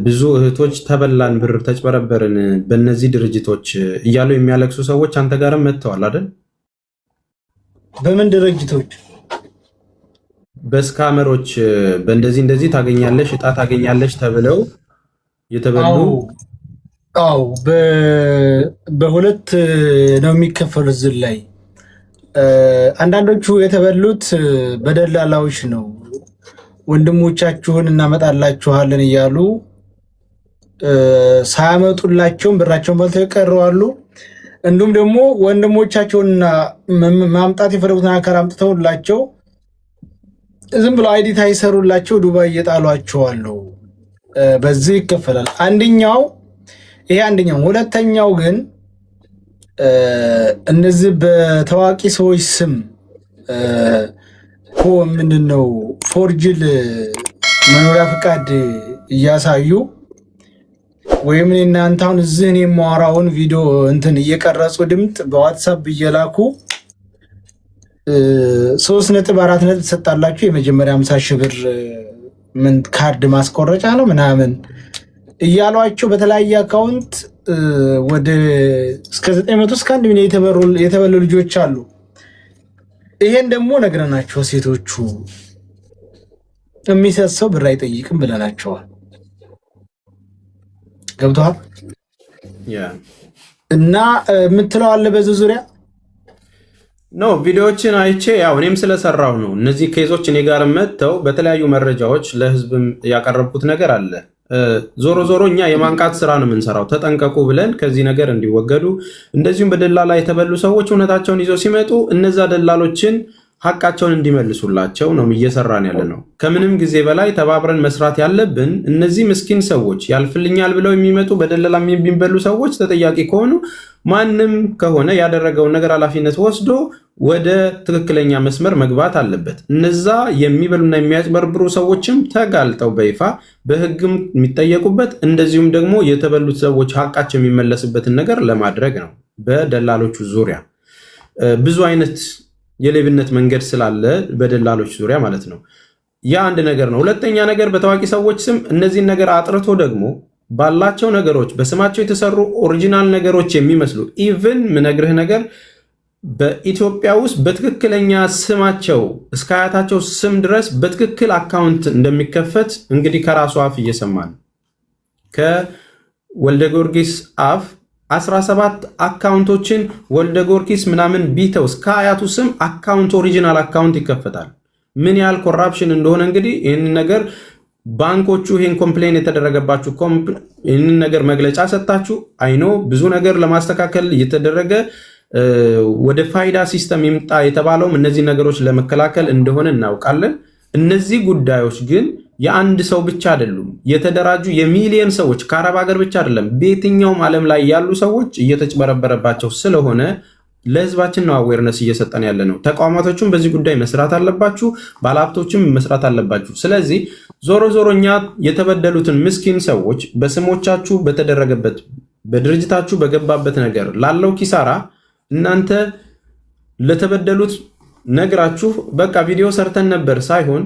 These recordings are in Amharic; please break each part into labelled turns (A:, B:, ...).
A: ብዙ እህቶች ተበላን፣ ብር ተጭበረበርን በእነዚህ ድርጅቶች እያሉ የሚያለቅሱ ሰዎች አንተ ጋርም መጥተዋል አይደል?
B: በምን ድርጅቶች?
A: በስካመሮች እንደዚህ ታገኛለሽ፣ እጣ ታገኛለሽ ተብለው የተበሉ።
B: አዎ በሁለት ነው የሚከፈሉት ዝል ላይ አንዳንዶቹ የተበሉት በደላላዎች ነው። ወንድሞቻችሁን እናመጣላችኋለን እያሉ ሳያመጡላቸውም ብራቸውን በልተው ይቀረዋሉ። እንዲሁም ደግሞ ወንድሞቻቸውንና ማምጣት የፈለጉትን አካል አምጥተውላቸው ዝም ብለው አይዲ ታይሰሩላቸው ዱባይ እየጣሏቸዋሉ። በዚህ ይከፈላል። ይሄ አንደኛው። ሁለተኛው ግን እነዚህ በታዋቂ ሰዎች ስም ምንድነው ፎርጅል መኖሪያ ፈቃድ እያሳዩ ወይም እናንተ አሁን እዚህ እኔ የማወራውን ቪዲዮ እየቀረጹ ድምፅ በዋትሳፕ እየላኩ 3.4 ተሰጣላችሁ የመጀመሪያ 50 ሺህ ብር ካርድ ማስቆረጫ ነው ምናምን እያሏቸው በተለያየ አካውንት ወደ እስከ 900 እስከ 1 ሚሊዮን የተበሉ ልጆች አሉ። ይሄን ደግሞ ነግረናቸው ሴቶቹ የሚሰሰው ብር አይጠይቅም ብለናቸዋል። ገብቶሃል? እና የምትለው አለ በዚህ ዙሪያ
A: ነው። ቪዲዮዎችን አይቼ ያው እኔም ስለሰራው ነው። እነዚህ ኬዞች እኔ ጋር መጥተው በተለያዩ መረጃዎች ለህዝብም ያቀረብኩት ነገር አለ። ዞሮ ዞሮ እኛ የማንቃት ስራ ነው የምንሰራው። ተጠንቀቁ ብለን ከዚህ ነገር እንዲወገዱ፣ እንደዚሁም በደላላ የተበሉ ሰዎች እውነታቸውን ይዘው ሲመጡ እነዛ ደላሎችን ሀቃቸውን እንዲመልሱላቸው ነው እየሰራን ያለ ነው። ከምንም ጊዜ በላይ ተባብረን መስራት ያለብን እነዚህ ምስኪን ሰዎች ያልፍልኛል ብለው የሚመጡ በደላላ የሚበሉ ሰዎች ተጠያቂ ከሆኑ ማንም ከሆነ ያደረገውን ነገር ኃላፊነት ወስዶ ወደ ትክክለኛ መስመር መግባት አለበት። እነዛ የሚበሉና የሚያጭበርብሩ ሰዎችም ተጋልጠው በይፋ በህግም የሚጠየቁበት እንደዚሁም ደግሞ የተበሉት ሰዎች ሀቃቸው የሚመለስበትን ነገር ለማድረግ ነው። በደላሎቹ ዙሪያ ብዙ አይነት የሌብነት መንገድ ስላለ በደላሎች ዙሪያ ማለት ነው። ያ አንድ ነገር ነው። ሁለተኛ ነገር በታዋቂ ሰዎች ስም እነዚህን ነገር አጥርቶ ደግሞ ባላቸው ነገሮች በስማቸው የተሰሩ ኦሪጂናል ነገሮች የሚመስሉ ኢቭን ምነግርህ ነገር በኢትዮጵያ ውስጥ በትክክለኛ ስማቸው እስከ አያታቸው ስም ድረስ በትክክል አካውንት እንደሚከፈት እንግዲህ ከራሱ አፍ እየሰማን ከወልደ ጊዮርጊስ አፍ 17 አካውንቶችን ወልደ ጊዮርጊስ ምናምን ቢተው እስከ አያቱ ስም አካውንት ኦሪጂናል አካውንት ይከፈታል። ምን ያህል ኮራፕሽን እንደሆነ እንግዲህ ይህን ነገር ባንኮቹ ይህን ኮምፕሌን የተደረገባችሁ ይህንን ነገር መግለጫ ሰጣችሁ አይኖ ብዙ ነገር ለማስተካከል እየተደረገ ወደ ፋይዳ ሲስተም ይምጣ የተባለውም እነዚህ ነገሮች ለመከላከል እንደሆነ እናውቃለን። እነዚህ ጉዳዮች ግን የአንድ ሰው ብቻ አይደሉም። የተደራጁ የሚሊየን ሰዎች ከአረብ ሀገር ብቻ አይደለም በየትኛውም ዓለም ላይ ያሉ ሰዎች እየተጭበረበረባቸው ስለሆነ ለህዝባችን ነው አዌርነስ እየሰጠን ያለ ነው። ተቋማቶችም በዚህ ጉዳይ መስራት አለባችሁ፣ ባለሀብቶችም መስራት አለባችሁ። ስለዚህ ዞሮ ዞሮ እኛ የተበደሉትን ምስኪን ሰዎች በስሞቻችሁ በተደረገበት በድርጅታችሁ በገባበት ነገር ላለው ኪሳራ እናንተ ለተበደሉት ነግራችሁ በቃ ቪዲዮ ሰርተን ነበር ሳይሆን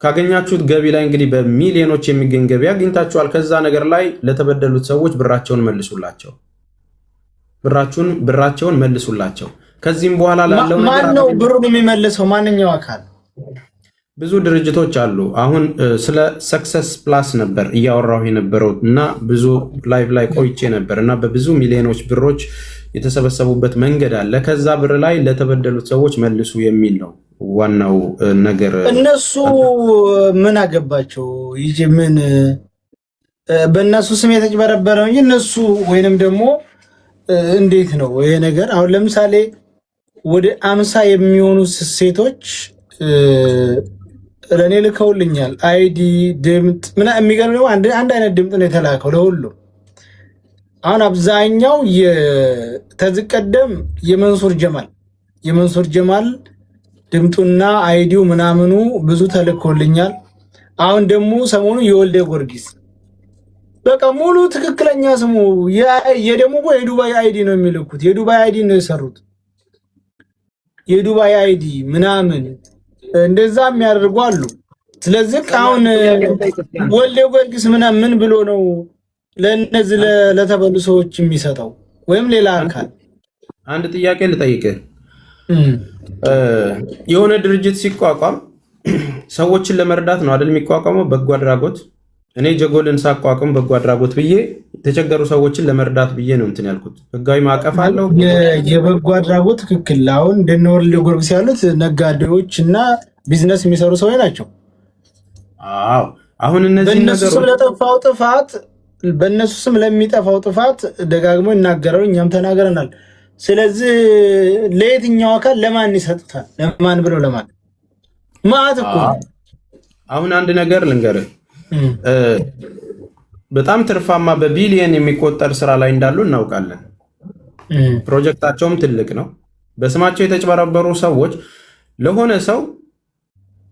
A: ካገኛችሁት ገቢ ላይ እንግዲህ በሚሊዮኖች የሚገኝ ገቢ አግኝታችኋል። ከዛ ነገር ላይ ለተበደሉት ሰዎች ብራቸውን መልሱላቸው፣ ብራቸውን መልሱላቸው። ከዚህም በኋላ ላለው ነገር
B: ማን ነው ብሩን የሚመልሰው? ማንኛው አካል?
A: ብዙ ድርጅቶች አሉ። አሁን ስለ ሰክሰስ ፕላስ ነበር እያወራሁ የነበረው እና ብዙ ላይቭ ላይ ቆይቼ ነበር እና በብዙ ሚሊዮኖች ብሮች የተሰበሰቡበት መንገድ አለ። ከዛ ብር ላይ ለተበደሉት ሰዎች መልሱ የሚል ነው ዋናው ነገር።
B: እነሱ ምን አገባቸው? ይሄ ምን በእነሱ ስም የተጭበረበረው እንጂ እነሱ ወይንም ደግሞ እንዴት ነው ይሄ ነገር? አሁን ለምሳሌ ወደ 50 የሚሆኑ ሴቶች ለኔ ልከውልኛል አይዲ ድምጥ ምን የሚገርም ነው። አንድ አይነት ድምጥ ነው የተላከው ለሁሉም። አሁን አብዛኛው የተዝቀደም የመንሱር ጀማል ድምጡና አይዲው ምናምኑ ብዙ ተልኮልኛል። አሁን ደግሞ ሰሞኑ የወልደ ጊዮርጊስ በቃ ሙሉ ትክክለኛ ስሙ የደሞ የዱባይ አይዲ ነው የሚልኩት። የዱባይ አይዲ ነው የሰሩት። የዱባይ አይዲ ምናምን እንደዛ የሚያደርጉ አሉ። ስለዚህ አሁን ወልደ ጊዮርጊስ ምን ብሎ ነው ለነዚህ ለተበሉ ሰዎች የሚሰጠው ወይም ሌላ አካል?
A: አንድ ጥያቄ ልጠይቅህ። የሆነ ድርጅት ሲቋቋም ሰዎችን ለመርዳት ነው አይደል የሚቋቋመው? በጎ አድራጎት። እኔ ጀጎልን ሳቋቁም በጎ አድራጎት ብዬ የተቸገሩ ሰዎችን ለመርዳት ብዬ ነው እንትን ያልኩት። ህጋዊ ማዕቀፍ አለው
B: የበጎ አድራጎት። ትክክል። አሁን እንደነ ወልደ ጊዮርጊስ ያሉት ነጋዴዎች እና ቢዝነስ የሚሰሩ ሰዎች ናቸው።
A: አዎ። አሁን እነዚህ ነገሮች
B: በእነሱ ስም ለሚጠፋው ጥፋት ደጋግሞ ይናገራሉ፣ እኛም ተናገረናል። ስለዚህ ለየትኛው አካል ለማን ይሰጡታል? ለማን ብለው ለማን ማለት እኮ።
A: አሁን አንድ ነገር ልንገርህ፣ በጣም ትርፋማ በቢሊየን የሚቆጠር ስራ ላይ እንዳሉ እናውቃለን። ፕሮጀክታቸውም ትልቅ ነው። በስማቸው የተጭበረበሩ ሰዎች ለሆነ ሰው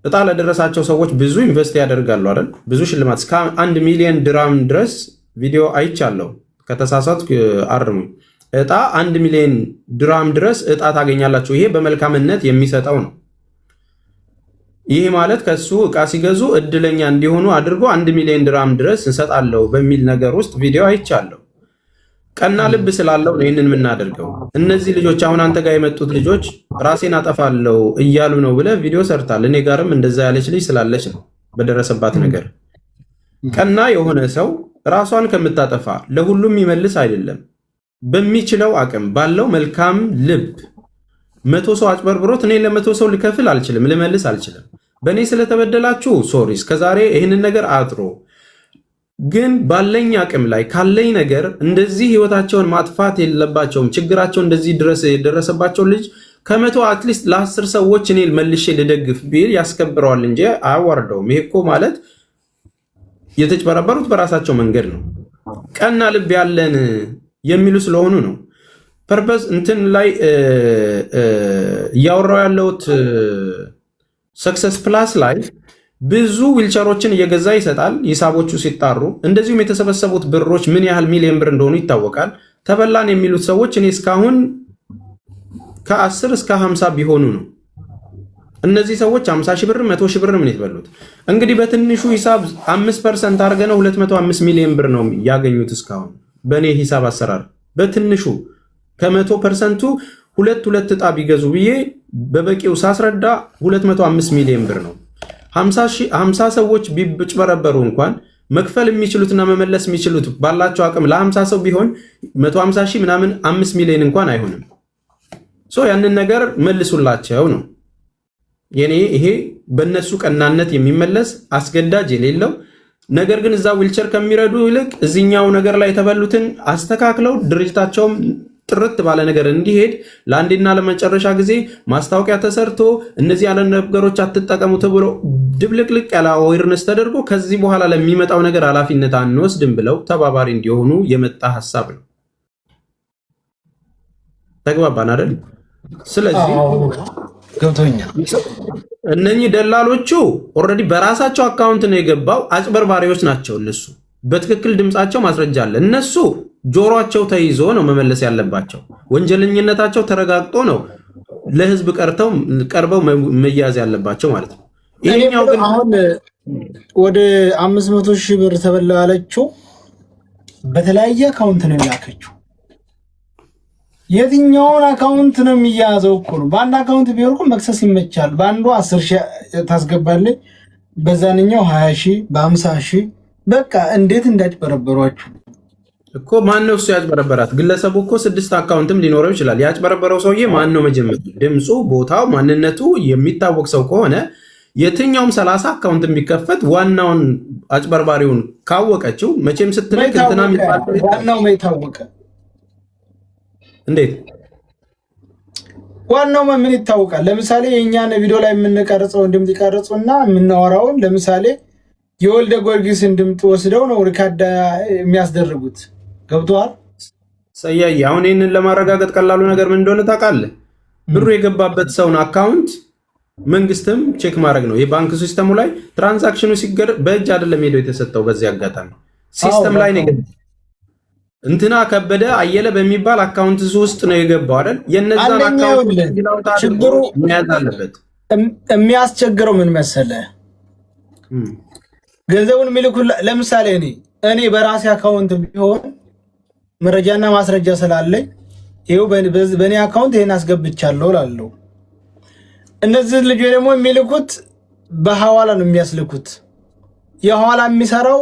A: እጣ ለደረሳቸው ሰዎች ብዙ ኢንቨስት ያደርጋሉ አይደል? ብዙ ሽልማት እስከ 1 ሚሊዮን ድራም ድረስ ቪዲዮ አይቻለሁ። ከተሳሳትኩ አርሙ። እጣ 1 ሚሊዮን ድራም ድረስ እጣ ታገኛላችሁ። ይሄ በመልካምነት የሚሰጠው ነው። ይህ ማለት ከሱ እቃ ሲገዙ እድለኛ እንዲሆኑ አድርጎ 1 ሚሊዮን ድራም ድረስ እንሰጣለሁ በሚል ነገር ውስጥ ቪዲዮ አይቻለሁ። ቀና ልብ ስላለው ነው ይህንን የምናደርገው። እነዚህ ልጆች አሁን አንተ ጋር የመጡት ልጆች ራሴን አጠፋለሁ እያሉ ነው ብለህ ቪዲዮ ሰርታል። እኔ ጋርም እንደዛ ያለች ልጅ ስላለች ነው በደረሰባት ነገር። ቀና የሆነ ሰው ራሷን ከምታጠፋ ለሁሉም ይመልስ አይደለም። በሚችለው አቅም ባለው መልካም ልብ 100 ሰው አጭበርብሮት እኔ ለ100 ሰው ልከፍል አልችልም፣ ልመልስ አልችልም። በእኔ ስለተበደላችሁ ሶሪ። እስከዛሬ ይህንን ነገር አጥሮ ግን ባለኝ አቅም ላይ ካለኝ ነገር እንደዚህ ህይወታቸውን ማጥፋት የለባቸውም። ችግራቸው እንደዚህ ድረስ የደረሰባቸው ልጅ ከመቶ አትሊስት ለ10 ሰዎች እኔ መልሼ ልደግፍ ቢል ያስከብረዋል እንጂ አያዋርደውም። ይሄ እኮ ማለት የተጭበረበሩት በራሳቸው መንገድ ነው። ቀና ልብ ያለን የሚሉ ስለሆኑ ነው። ፐርፐስ እንትን ላይ እያወራው ያለውት ሰክሰስ ፕላስ ላይ ብዙ ዊልቸሮችን እየገዛ ይሰጣል። ሂሳቦቹ ሲጣሩ እንደዚሁም የተሰበሰቡት ብሮች ምን ያህል ሚሊዮን ብር እንደሆኑ ይታወቃል። ተበላን የሚሉት ሰዎች እኔ እስካሁን ከ10 እስከ 50 ቢሆኑ ነው። እነዚህ ሰዎች 50 ሺህ ብር 100 ሺህ ብር ምን ይትበሉት እንግዲህ በትንሹ ሂሳብ 5% አድርገነው 205 ሚሊዮን ብር ነው ያገኙት እስካሁን በእኔ ሂሳብ አሰራር። በትንሹ ከ100%ቱ ሁለት ዕጣ ቢገዙ ብዬ በበቂው ሳስረዳ 205 ሚሊዮን ብር ነው። 50 ሰዎች ቢጭበረበሩ እንኳን መክፈል የሚችሉትና መመለስ የሚችሉት ባላቸው አቅም ለ50 ሰው ቢሆን 150 ሺህ ምናምን 5 ሚሊዮን እንኳን አይሆንም። ያንን ነገር መልሱላቸው ነው የኔ። ይሄ በእነሱ ቀናነት የሚመለስ አስገዳጅ የሌለው ነገር ግን እዛ ዊልቸር ከሚረዱ ይልቅ እዚኛው ነገር ላይ የተበሉትን አስተካክለው ድርጅታቸውም ጥርት ባለ ነገር እንዲሄድ ለአንዴና ለመጨረሻ ጊዜ ማስታወቂያ ተሰርቶ እነዚህ ያለ ነገሮች አትጠቀሙ ተብሎ ድብልቅልቅ ያለ አዌርነስ ተደርጎ ከዚህ በኋላ ለሚመጣው ነገር ኃላፊነት አንወስድም ብለው ተባባሪ እንዲሆኑ የመጣ ሐሳብ ነው። ተግባባን አይደል? ስለዚህ
B: ገብቶኛል።
A: እነኚህ ደላሎቹ ኦልሬዲ በራሳቸው አካውንት ነው የገባው። አጭበርባሪዎች ናቸው እነሱ። በትክክል ድምጻቸው ማስረጃ አለ። እነሱ ጆሮአቸው ተይዞ ነው መመለስ ያለባቸው። ወንጀለኝነታቸው ተረጋግጦ ነው ለህዝብ ቀርበው መያዝ ያለባቸው ማለት ነው። ይሄኛው ግን
B: አሁን ወደ 500 ሺህ ብር ተበላ ያለችው በተለያየ አካውንት ነው የላከችው። የትኛውን አካውንት ነው የሚያዘው እኮ ነው። በአንድ አካውንት ቢሆን እኮ መክሰስ ይመቻል። በአንዱ 10 ሺህ ታስገባለች፣ በዛንኛው 20 ሺህ፣ በ50 ሺህ በቃ እንዴት እንዳጭበረበሯችሁ
A: እኮ። ማን ነው እሱ ያጭበረበራት? ግለሰቡ እኮ 6 አካውንትም ሊኖረው ይችላል። ያጭበረበረው ሰውዬ ማን ነው? መጀመሪያ ድምፁ፣ ቦታው፣ ማንነቱ የሚታወቅ ሰው ከሆነ የትኛውም 30 አካውንት የሚከፈት ዋናውን አጭበርባሪውን ካወቀችው መቼም ስትለቅ እንትና የሚባል
B: ዋናው ታወቀ።
A: እንዴት
B: ዋናው ምን ይታወቃል? ለምሳሌ የእኛን ቪዲዮ ላይ የምንቀርጸውን ድምፅ ይቀርጹና የምናወራውን ለምሳሌ የወልደ ጊዮርጊስን ድምፅ ወስደው ነው ሪካርድ የሚያስደርጉት። ገብቶሃል?
A: ሰያይ አሁን ይህንን ለማረጋገጥ ቀላሉ ነገር ምን እንደሆነ ታውቃለህ? ብሩ የገባበት ሰውን አካውንት መንግስትም ቼክ ማድረግ ነው። የባንክ ሲስተሙ ላይ ትራንዛክሽኑ ሲገር በእጅ አይደለም ሄደው የተሰጠው። በዚህ አጋጣሚ ሲስተም ላይ ነው እንትና ከበደ አየለ በሚባል አካውንት ውስጥ ነው የገባው አይደል? የነዛን አካውንት
B: ችግሩ
A: መያዝ አለበት።
B: የሚያስቸግረው ምን መሰለህ? ገንዘቡን የሚልኩ ለምሳሌ እኔ በራሴ አካውንት ቢሆን መረጃና ማስረጃ ስላለኝ ይኸው በእኔ አካውንት ይሄን አስገብቻለሁ እላለሁ። እነዚህ ልጆች ደግሞ የሚልኩት በሐዋላ ነው የሚያስልኩት። የሐዋላ የሚሰራው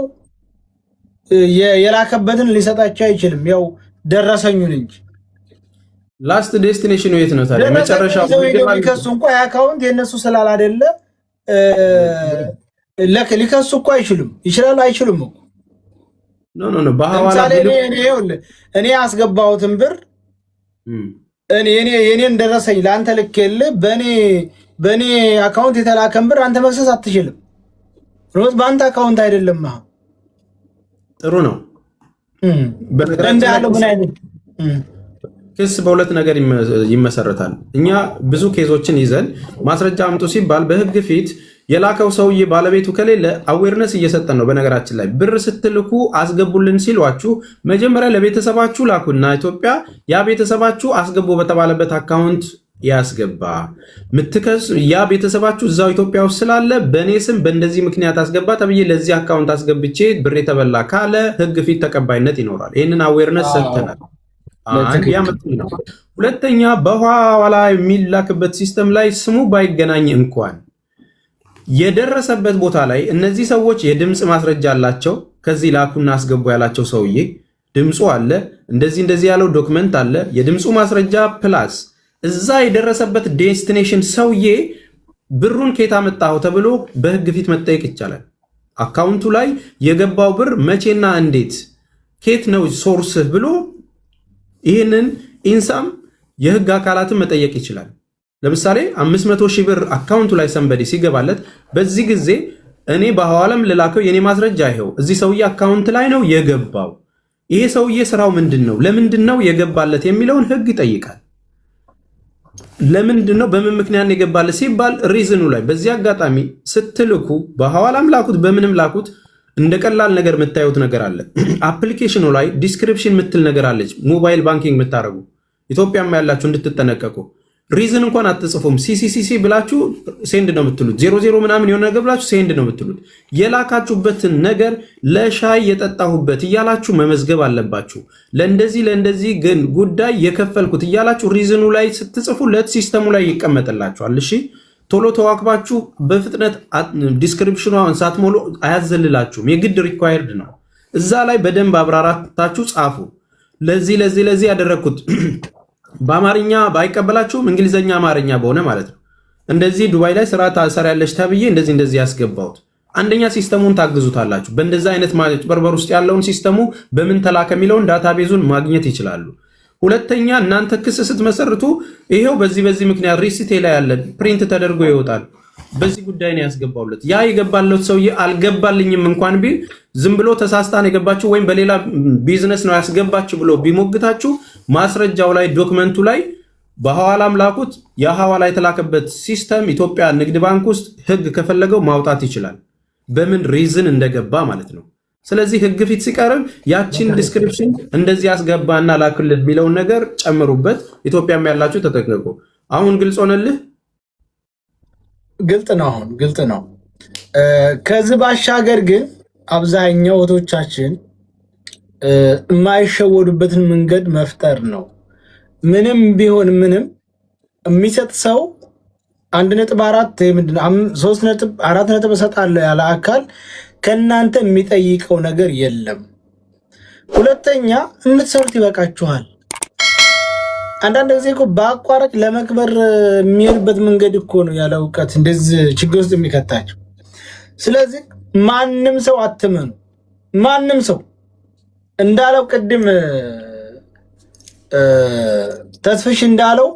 B: የላከበትን ሊሰጣቸው አይችልም፣ ያው ደረሰኙን እንጂ።
A: ላስት ዴስቲኔሽኑ የት ነው ታዲያ? መጨረሻው
B: ሊከሱ እንኳ የአካውንት የእነሱ ስላል አይደለ ሊከሱ እኮ አይችሉም። ይችላሉ አይችሉም እኮ
A: ኖ በሐዋላ
B: እኔ ያስገባሁትን ብር የኔን ደረሰኝ ለአንተ ልኬልህ በእኔ አካውንት የተላከን ብር አንተ መክሰስ አትችልም። በአንተ አካውንት አይደለም።
A: ጥሩ ነው።
B: እንዳለው ምን አይነት
A: ክስ በሁለት ነገር ይመሰረታል። እኛ ብዙ ኬዞችን ይዘን ማስረጃ አምጡ ሲባል በህግ ፊት የላከው ሰውዬ ባለቤቱ ከሌለ አዌርነስ እየሰጠን ነው። በነገራችን ላይ ብር ስትልኩ አስገቡልን ሲሏችሁ መጀመሪያ ለቤተሰባችሁ ላኩና ኢትዮጵያ ያ ቤተሰባችሁ አስገቡ በተባለበት አካውንት ያስገባ። ምትከስ ያ ቤተሰባችሁ እዛው ኢትዮጵያ ውስጥ ስላለ በእኔ ስም በእንደዚህ ምክንያት አስገባ ተብዬ ለዚህ አካውንት አስገብቼ ብር የተበላ ካለ ህግ ፊት ተቀባይነት ይኖራል። ይህንን አዌርነስ ሰጥተናል። ነው። ሁለተኛ በኋላ የሚላክበት ሲስተም ላይ ስሙ ባይገናኝ እንኳን የደረሰበት ቦታ ላይ እነዚህ ሰዎች የድምፅ ማስረጃ አላቸው። ከዚህ ላኩና አስገቡ ያላቸው ሰውዬ ድምፁ አለ፣ እንደዚህ ያለው ዶክመንት አለ፣ የድምፁ ማስረጃ ፕላስ እዛ የደረሰበት ዴስቲኔሽን ሰውዬ ብሩን ከየት አመጣው ተብሎ በህግ ፊት መጠየቅ ይቻላል። አካውንቱ ላይ የገባው ብር መቼና እንዴት ከየት ነው ሶርስህ ብሎ ይህንን ኢንሳም የህግ አካላትን መጠየቅ ይችላል። ለምሳሌ 500 ሺህ ብር አካውንቱ ላይ ሰንበዲ ሲገባለት በዚህ ጊዜ እኔ በሐዋላም ልላከው የኔ ማስረጃ ይሄው እዚህ ሰውዬ አካውንት ላይ ነው የገባው፣ ይሄ ሰውዬ ስራው ምንድነው፣ ለምንድነው የገባለት የሚለውን ህግ ይጠይቃል። ለምንድነው በምን ምክንያት ነው የገባለት ሲባል ሪዝኑ ላይ በዚህ አጋጣሚ ስትልኩ በሐዋላም ላኩት በምንም ላኩት እንደ ቀላል ነገር የምታዩት ነገር አለ። አፕሊኬሽኑ ላይ ዲስክሪፕሽን የምትል ነገር አለች። ሞባይል ባንኪንግ የምታደርጉ ኢትዮጵያም ያላችሁ እንድትጠነቀቁ ሪዝን እንኳን አትጽፉም። ሲሲሲሲ ብላችሁ ሴንድ ነው የምትሉት። 00 ምናምን የሆነ ነገር ብላችሁ ሴንድ ነው የምትሉት። የላካችሁበትን ነገር ለሻይ የጠጣሁበት እያላችሁ መመዝገብ አለባችሁ። ለእንደዚህ ግን ጉዳይ የከፈልኩት እያላችሁ ሪዝኑ ላይ ስትጽፉለት ሲስተሙ ላይ ይቀመጥላችኋል። እሺ ቶሎ ተዋክባችሁ በፍጥነት ዲስክሪፕሽኗን ሳትሞሉ አያዘልላችሁም። የግድ ሪኳየርድ ነው። እዛ ላይ በደንብ አብራራታችሁ ጻፉ። ለዚህ ያደረግኩት በአማርኛ ባይቀበላችሁም እንግሊዘኛ አማርኛ በሆነ ማለት ነው። እንደዚህ ዱባይ ላይ ስራ ታሰሪያለሽ ተብዬ እንደዚህ ያስገባሁት። አንደኛ ሲስተሙን ታግዙታላችሁ። በእንደዛ አይነት ማጭበርበር ውስጥ ያለውን ሲስተሙ በምን ተላከ የሚለውን ዳታቤዙን ማግኘት ይችላሉ። ሁለተኛ እናንተ ክስ ስትመሰርቱ ይሄው በዚህ ምክንያት ሪሲቴ ላይ ያለ ፕሪንት ተደርጎ ይወጣል። በዚህ ጉዳይ ነው ያስገባውለት። ያ የገባለት ሰውዬ አልገባልኝም እንኳን ቢል ዝም ብሎ ተሳስታን የገባችሁ ወይም በሌላ ቢዝነስ ነው ያስገባችሁ ብሎ ቢሞግታችሁ ማስረጃው ላይ ዶክመንቱ ላይ በሐዋላም ላኩት የሐዋላ የተላከበት ሲስተም ኢትዮጵያ ንግድ ባንክ ውስጥ ህግ ከፈለገው ማውጣት ይችላል። በምን ሪዝን እንደገባ ማለት ነው። ስለዚህ ህግ ፊት ሲቀርብ ያቺን ዲስክሪፕሽን እንደዚህ ያስገባና ላክልት የሚለውን ነገር ጨምሩበት። ኢትዮጵያም ያላችሁ ተጠንቀቁ። አሁን ግልጽ ሆነልህ?
B: ግልጽ ነው። አሁን ግልጽ ነው። ከዚህ ባሻገር ግን አብዛኛው እህቶቻችን የማይሸወዱበትን መንገድ መፍጠር ነው። ምንም ቢሆን ምንም የሚሰጥ ሰው 1.4 እሰጣለሁ ያለ አካል ከእናንተ የሚጠይቀው ነገር የለም። ሁለተኛ የምትሰሩት ይበቃችኋል። አንዳንድ ጊዜ እኮ በአቋራጭ ለመክበር የሚሄድበት መንገድ እኮ ነው ያለ እውቀት እንደዚህ ችግር ውስጥ የሚከታቸው። ስለዚህ ማንም ሰው አትመኑ። ማንም ሰው እንዳለው ቅድም ተስፍሽ እንዳለው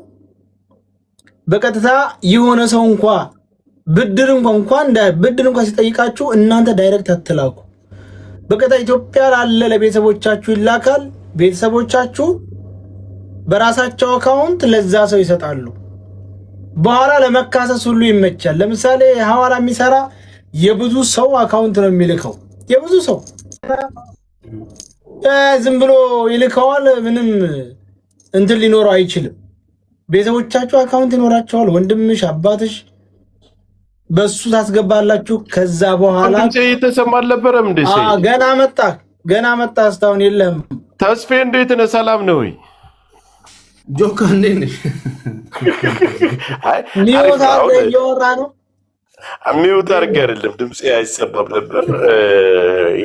B: በቀጥታ የሆነ ሰው ብድር እንኳን ሲጠይቃችሁ እናንተ ዳይሬክት አትላኩ። በቀጥታ ኢትዮጵያ ላለ ለቤተሰቦቻችሁ ይላካል። ቤተሰቦቻችሁ በራሳቸው አካውንት ለዛ ሰው ይሰጣሉ። በኋላ ለመካሰስ ሁሉ ይመቻል። ለምሳሌ ሐዋላ የሚሰራ የብዙ ሰው አካውንት ነው የሚልከው። የብዙ ሰው ዝም ብሎ ይልከዋል። ምንም እንትን ሊኖረው አይችልም። ቤተሰቦቻችሁ አካውንት ይኖራቸዋል። ወንድምሽ፣ አባትሽ በሱ ታስገባላችሁ። ከዛ በኋላ
C: ድምጼ እየተሰማ አልነበረም እንዴ?
B: ገና መጣ እስካሁን የለም።
C: ተስፌ እንዴት ነህ? ሰላም ነው ወይ?
A: ጆካ እንዴት ነሽ?
B: ሚውት አድርገህ እያወራ ነው።
C: ሚውት አድርገህ አይደለም፣ ድምጼ አይሰማም ነበር።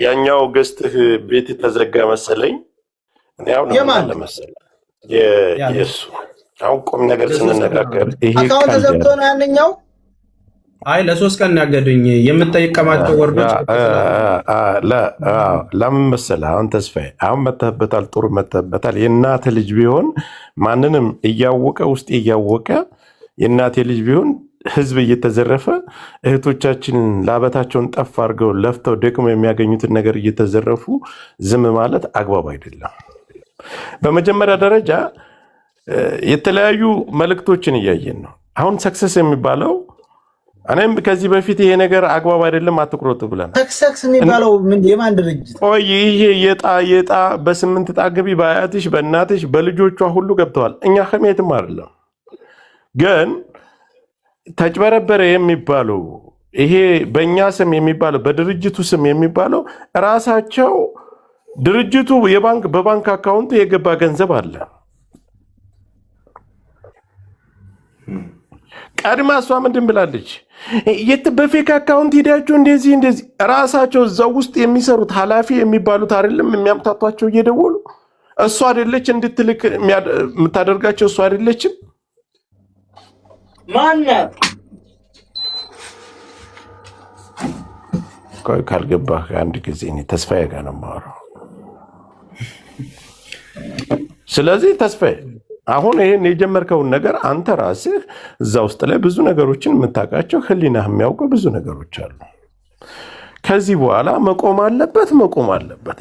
C: ያኛው ገስትህ ቤት ተዘጋ መሰለኝ። እኔ አሁን አለ መሰለኝ የሱ አሁን ቁም ነገር ስንነጋገር ይሄ
B: አካውንት ተዘግቶ ነው ያንኛው።
A: አይ ለ3 ቀን ያገዱኝ የምጠይቀማቸው ወርዶች
C: ለምን መሰለህ? አሁን ተስፋዬ አሁን መተህበታል፣ ጥሩ መተህበታል። የእናተ ልጅ ቢሆን ማንንም እያወቀ ውስጥ እያወቀ የእናቴ ልጅ ቢሆን ህዝብ እየተዘረፈ እህቶቻችንን ላበታቸውን ጠፍ አድርገው ለፍተው ደክሞ የሚያገኙትን ነገር እየተዘረፉ ዝም ማለት አግባብ አይደለም። በመጀመሪያ ደረጃ የተለያዩ መልእክቶችን እያየን ነው። አሁን ሰክሰስ የሚባለው እኔም ከዚህ በፊት ይሄ ነገር አግባብ አይደለም አትቁረጡ ብለን
B: ሰክሰስ የሚባለው ምን የማን ድርጅት?
C: ቆይ ይሄ የጣ በ8 ዕጣ ግቢ በአያትሽ በእናትሽ በልጆቿ ሁሉ ገብተዋል። እኛ ከሜትም አይደለም ግን ተጭበረበረ የሚባለው ይሄ በእኛ ስም የሚባለው በድርጅቱ ስም የሚባለው ራሳቸው ድርጅቱ በባንክ አካውንት የገባ ገንዘብ አለ። ቀድማ እሷ ምንድን ብላለች? በፌክ አካውንት ሄዳችሁ እንደዚህ ራሳቸው እዛው ውስጥ የሚሰሩት ኃላፊ የሚባሉት አይደለም የሚያምታቷቸው እየደወሉ እሷ አይደለች እንድትልክ የምታደርጋቸው እሷ አይደለችም።
B: ማነው?
C: ቆይ ካልገባህ አንድ ጊዜ እኔ ተስፋዬ ጋር ነው የማወራው። ስለዚህ ተስፋዬ አሁን ይሄን የጀመርከውን ነገር አንተ ራስህ እዛ ውስጥ ላይ ብዙ ነገሮችን የምታውቃቸው ህሊናህ የሚያውቀው ብዙ ነገሮች አሉ። ከዚህ በኋላ መቆም አለበት።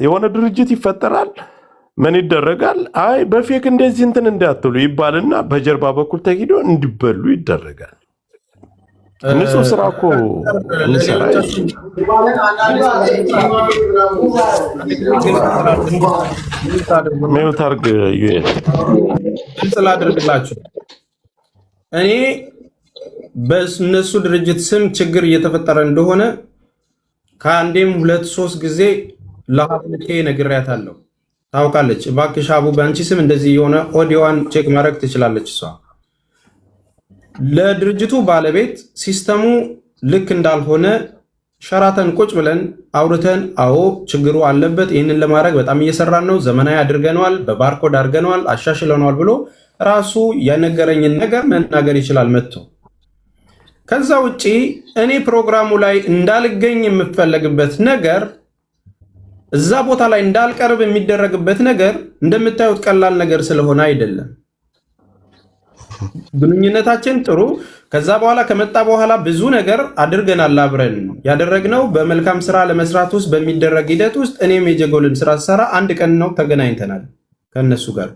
C: የሆነ ድርጅት ይፈጠራል፣ ምን ይደረጋል? አይ በፌክ እንደዚህ እንትን እንዳትሉ ይባልና በጀርባ በኩል ተሄዶ እንዲበሉ ይደረጋል። ንጹህ ስራ እኮ እንሰራ። ሚውት አድርግ
A: ስላደርግላችሁ እኔ በእነሱ ድርጅት ስም ችግር እየተፈጠረ እንደሆነ ከአንዴም 2-3 ጊዜ ለሀብቴ ነግሬያታለሁ። ታውቃለች። እባክሽ አቡ በአንቺ ስም እንደዚህ የሆነ ኦዲዮዋን ቼክ ማድረግ ትችላለች እሷ። ለድርጅቱ ባለቤት ሲስተሙ ልክ እንዳልሆነ ሸራተን ቁጭ ብለን አውርተን፣ አዎ ችግሩ አለበት፣ ይህንን ለማድረግ በጣም እየሰራን ነው፣ ዘመናዊ አድርገነዋል፣ በባርኮድ አድርገነዋል፣ አሻሽለነዋል ብሎ ራሱ የነገረኝን ነገር መናገር ይችላል መጥቶ። ከዛ ውጪ እኔ ፕሮግራሙ ላይ እንዳልገኝ የምፈለግበት ነገር፣ እዛ ቦታ ላይ እንዳልቀርብ የሚደረግበት ነገር እንደምታዩት ቀላል ነገር ስለሆነ አይደለም። ግንኙነታችን ጥሩ። ከዛ በኋላ ከመጣ በኋላ ብዙ ነገር አድርገናል። አብረን ያደረግነው በመልካም ስራ ለመስራት ውስጥ በሚደረግ ሂደት ውስጥ እኔም የጀጎልን ስራ ሰራ አንድ ቀን ነው ተገናኝተናል ከነሱ ጋር።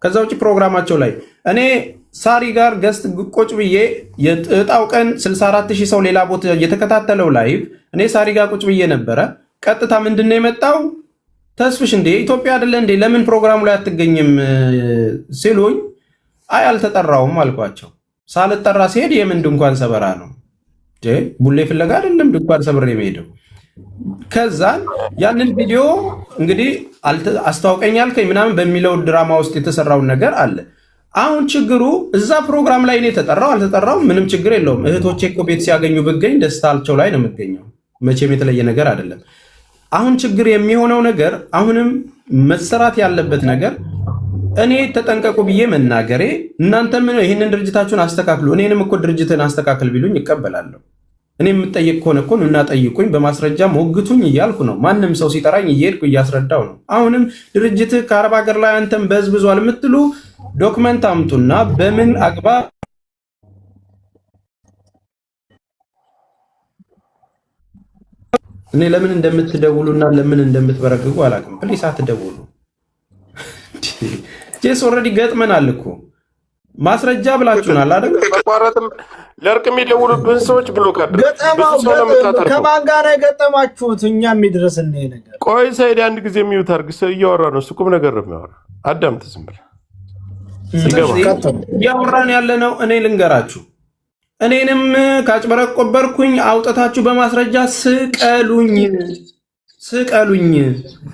A: ከዛ ውጭ ፕሮግራማቸው ላይ እኔ ሳሪ ጋር ገስት ቁጭ ብዬ የእጣው ቀን 64000 ሰው ሌላ ቦታ እየተከታተለው ላይቭ እኔ ሳሪ ጋር ቁጭ ብዬ ነበረ። ቀጥታ ምንድን ነው የመጣው? ተስፍሽ እንዴ ኢትዮጵያ አይደለ እንዴ ለምን ፕሮግራሙ ላይ አትገኝም ሲሉኝ፣ አይ አልተጠራውም አልኳቸው። ሳልጠራ ሲሄድ የምን ድንኳን ሰበራ ነው? ቡሌ ፍለጋ አይደለም ድንኳን ሰብሬ የምሄደው። ከዛን ያንን ቪዲዮ እንግዲህ አስታውቀኝ አልከኝ ምናምን በሚለው ድራማ ውስጥ የተሰራውን ነገር አለ። አሁን ችግሩ እዛ ፕሮግራም ላይ እኔ ተጠራው አልተጠራው ምንም ችግር የለውም። እህቶቼ እኮ ቤት ሲያገኙ ብገኝ ደስታቸው ላይ ነው የምገኘው። መቼም የተለየ ነገር አይደለም። አሁን ችግር የሚሆነው ነገር አሁንም መሰራት ያለበት ነገር እኔ ተጠንቀቁ ብዬ መናገሬ፣ እናንተም ይህንን ድርጅታችሁን አስተካክሉ፣ እኔንም እኮ ድርጅትን አስተካክል ቢሉኝ ይቀበላለሁ። እኔ የምጠይቅ ከሆነ እኮ እና ጠይቁኝ፣ በማስረጃ ሞግቱኝ እያልኩ ነው። ማንም ሰው ሲጠራኝ እየሄድኩ እያስረዳው ነው። አሁንም ድርጅት ከአረብ ሀገር ላይ አንተም በዝብዟል የምትሉ ዶክመንት አምጡና በምን አግባብ እኔ ለምን እንደምትደውሉና ለምን እንደምትበረግጉ አላውቅም። ፕሊስ አትደውሉ። ጄስ ኦልሬዲ ገጥመናል እኮ ማስረጃ ብላችሁናል አይደል?
C: ተቋረጥም ለእርቅ የሚደውሉብን ሰዎች ብሎክ
B: ከማን ጋር የገጠማችሁት? እኛ የሚድረስ ይሄ ነገር።
C: ቆይ ሰይድ አንድ ጊዜ የሚዩት አድርግ። ሰው እያወራ ነው፣ እሱ ቁም ነገር ነው የሚያወራ። አዳምጥ ዝም ብለህ።
A: እያወራን ያለ ነው። እኔ ልንገራችሁ እኔንም ካጭበረቆበርኩኝ አውጥታችሁ በማስረጃ ስቀሉኝ።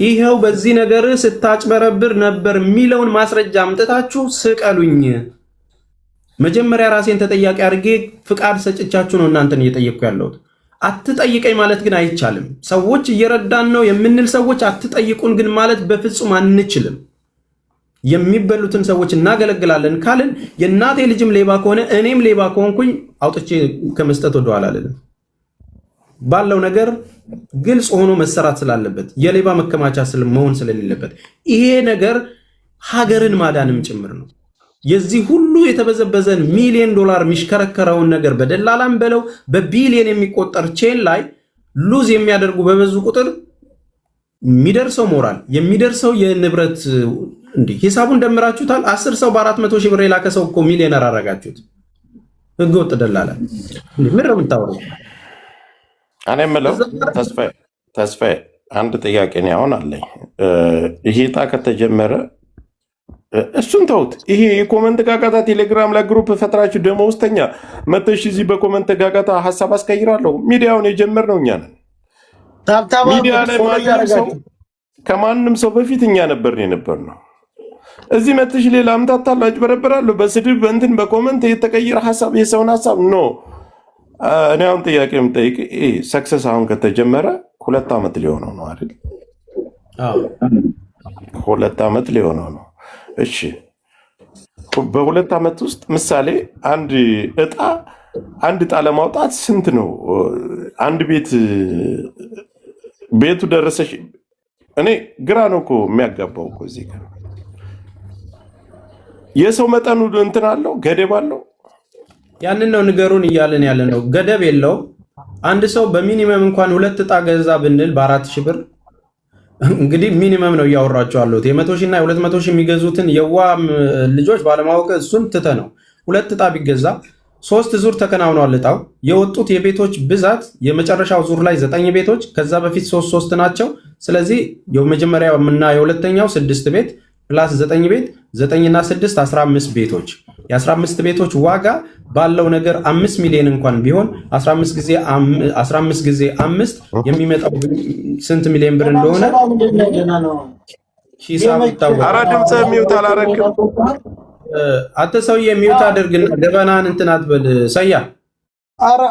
A: ይሄው በዚህ ነገር ስታጭበረብር ነበር የሚለውን ማስረጃ አምጥታችሁ ስቀሉኝ። መጀመሪያ ራሴን ተጠያቂ አድርጌ ፍቃድ ሰጭቻችሁ ነው እናንተን እየጠየቅኩ ያለሁት። አትጠይቀኝ ማለት ግን አይቻልም። ሰዎች እየረዳን ነው የምንል ሰዎች አትጠይቁን ግን ማለት በፍጹም አንችልም። የሚበሉትን ሰዎች እናገለግላለን ካልን የእናቴ ልጅም ሌባ ከሆነ እኔም ሌባ ከሆንኩኝ አውጥቼ ከመስጠት ወደኋላ አልልም። ባለው ነገር ግልጽ ሆኖ መሰራት ስላለበት የሌባ መከማቻ መሆን ስለሌለበት ይሄ ነገር ሀገርን ማዳንም ጭምር ነው። የዚህ ሁሉ የተበዘበዘን $1,000,000 የሚሽከረከረውን ነገር በደላላም በለው በቢሊየን የሚቆጠር ቼን ላይ ሉዝ የሚያደርጉ በበዙ ቁጥር የሚደርሰው ሞራል የሚደርሰው የንብረት እንዲህ ሂሳቡን ደምራችሁታል። 10 ሰው በ400,000 ብር የላከ ሰው እኮ ሚሊዮነር አረጋችሁት። ህገወጥ ደላላ ምን ነው የምታወራው?
C: እኔ የምለው ተስፋዬ አንድ ጥያቄ ነው አሁን አለኝ። ይሄ ዕጣ ከተጀመረ እሱን ተውት። ይሄ የኮመንት ጋጋታ ቴሌግራም ላይ ግሩፕ ፈጥራችሁ ደመወዝተኛ መተሽ እዚህ በኮመንት ጋጋታ ሀሳብ አስቀይራለሁ። ሚዲያውን የጀመርነው እኛ ነን። ሚዲያ ላይ ከማንም ሰው በፊት እኛ የነበርነው። እዚህ መተሽ ሌላ አምታታለሁ፣ አጭበረብራለሁ፣ በስድብ በእንትን በኮመንት የተቀየረ ሀሳብ የሰውን ሀሳብ ኖ። እኔ አሁን ጥያቄ የምጠይቅ ሰክሰስ አሁን ከተጀመረ 2 ዓመት ሊሆነው ነው አይደል? 2 ዓመት ሊሆነው ነው። እሺ በ2 ዓመት ውስጥ ምሳሌ አንድ ዕጣ ለማውጣት ስንት ነው? አንድ ቤቱ ደረሰሽ። እኔ ግራ ነው እኮ የሚያጋባው እኮ እዚህ ጋር የሰው መጠኑ እንትን አለው፣ ገደብ አለው።
A: ያንን ነው ንገሩን እያለን ያለ ነው። ገደብ የለው። አንድ ሰው በሚኒመም እንኳን 2 ዕጣ ገዛ ብንል በ4,000 ብር እንግዲህ ሚኒመም ነው እያወራቸው አሉት። የ100,000 እና የ200,000 የሚገዙትን የዋም ልጆች ባለማወቅ እሱን ትተ ነው 2 ዕጣ ቢገዛ 3 ዙር ተከናውኗል። ዕጣው የወጡት የቤቶች ብዛት የመጨረሻው ዙር ላይ 9 ቤቶች፣ ከዛ በፊት 3 ናቸው። ስለዚህ የመጀመሪያው እና የሁለተኛው 6 ቤት ፕላስ 9 ቤት 9 እና 6 15 ቤቶች። የ15 ቤቶች ዋጋ ባለው ነገር 5 ሚሊዮን እንኳን ቢሆን 15 ጊዜ 5 የሚመጣው ስንት ሚሊዮን ብር እንደሆነ ሂሳብ ይታወቃል።
C: ኧረ ድምፅህ ሚውት አላረግም።
A: አንተ ሰውዬ ሚውት አድርግና ገበናን እንትን አትበል። ሰያ
B: ኧረ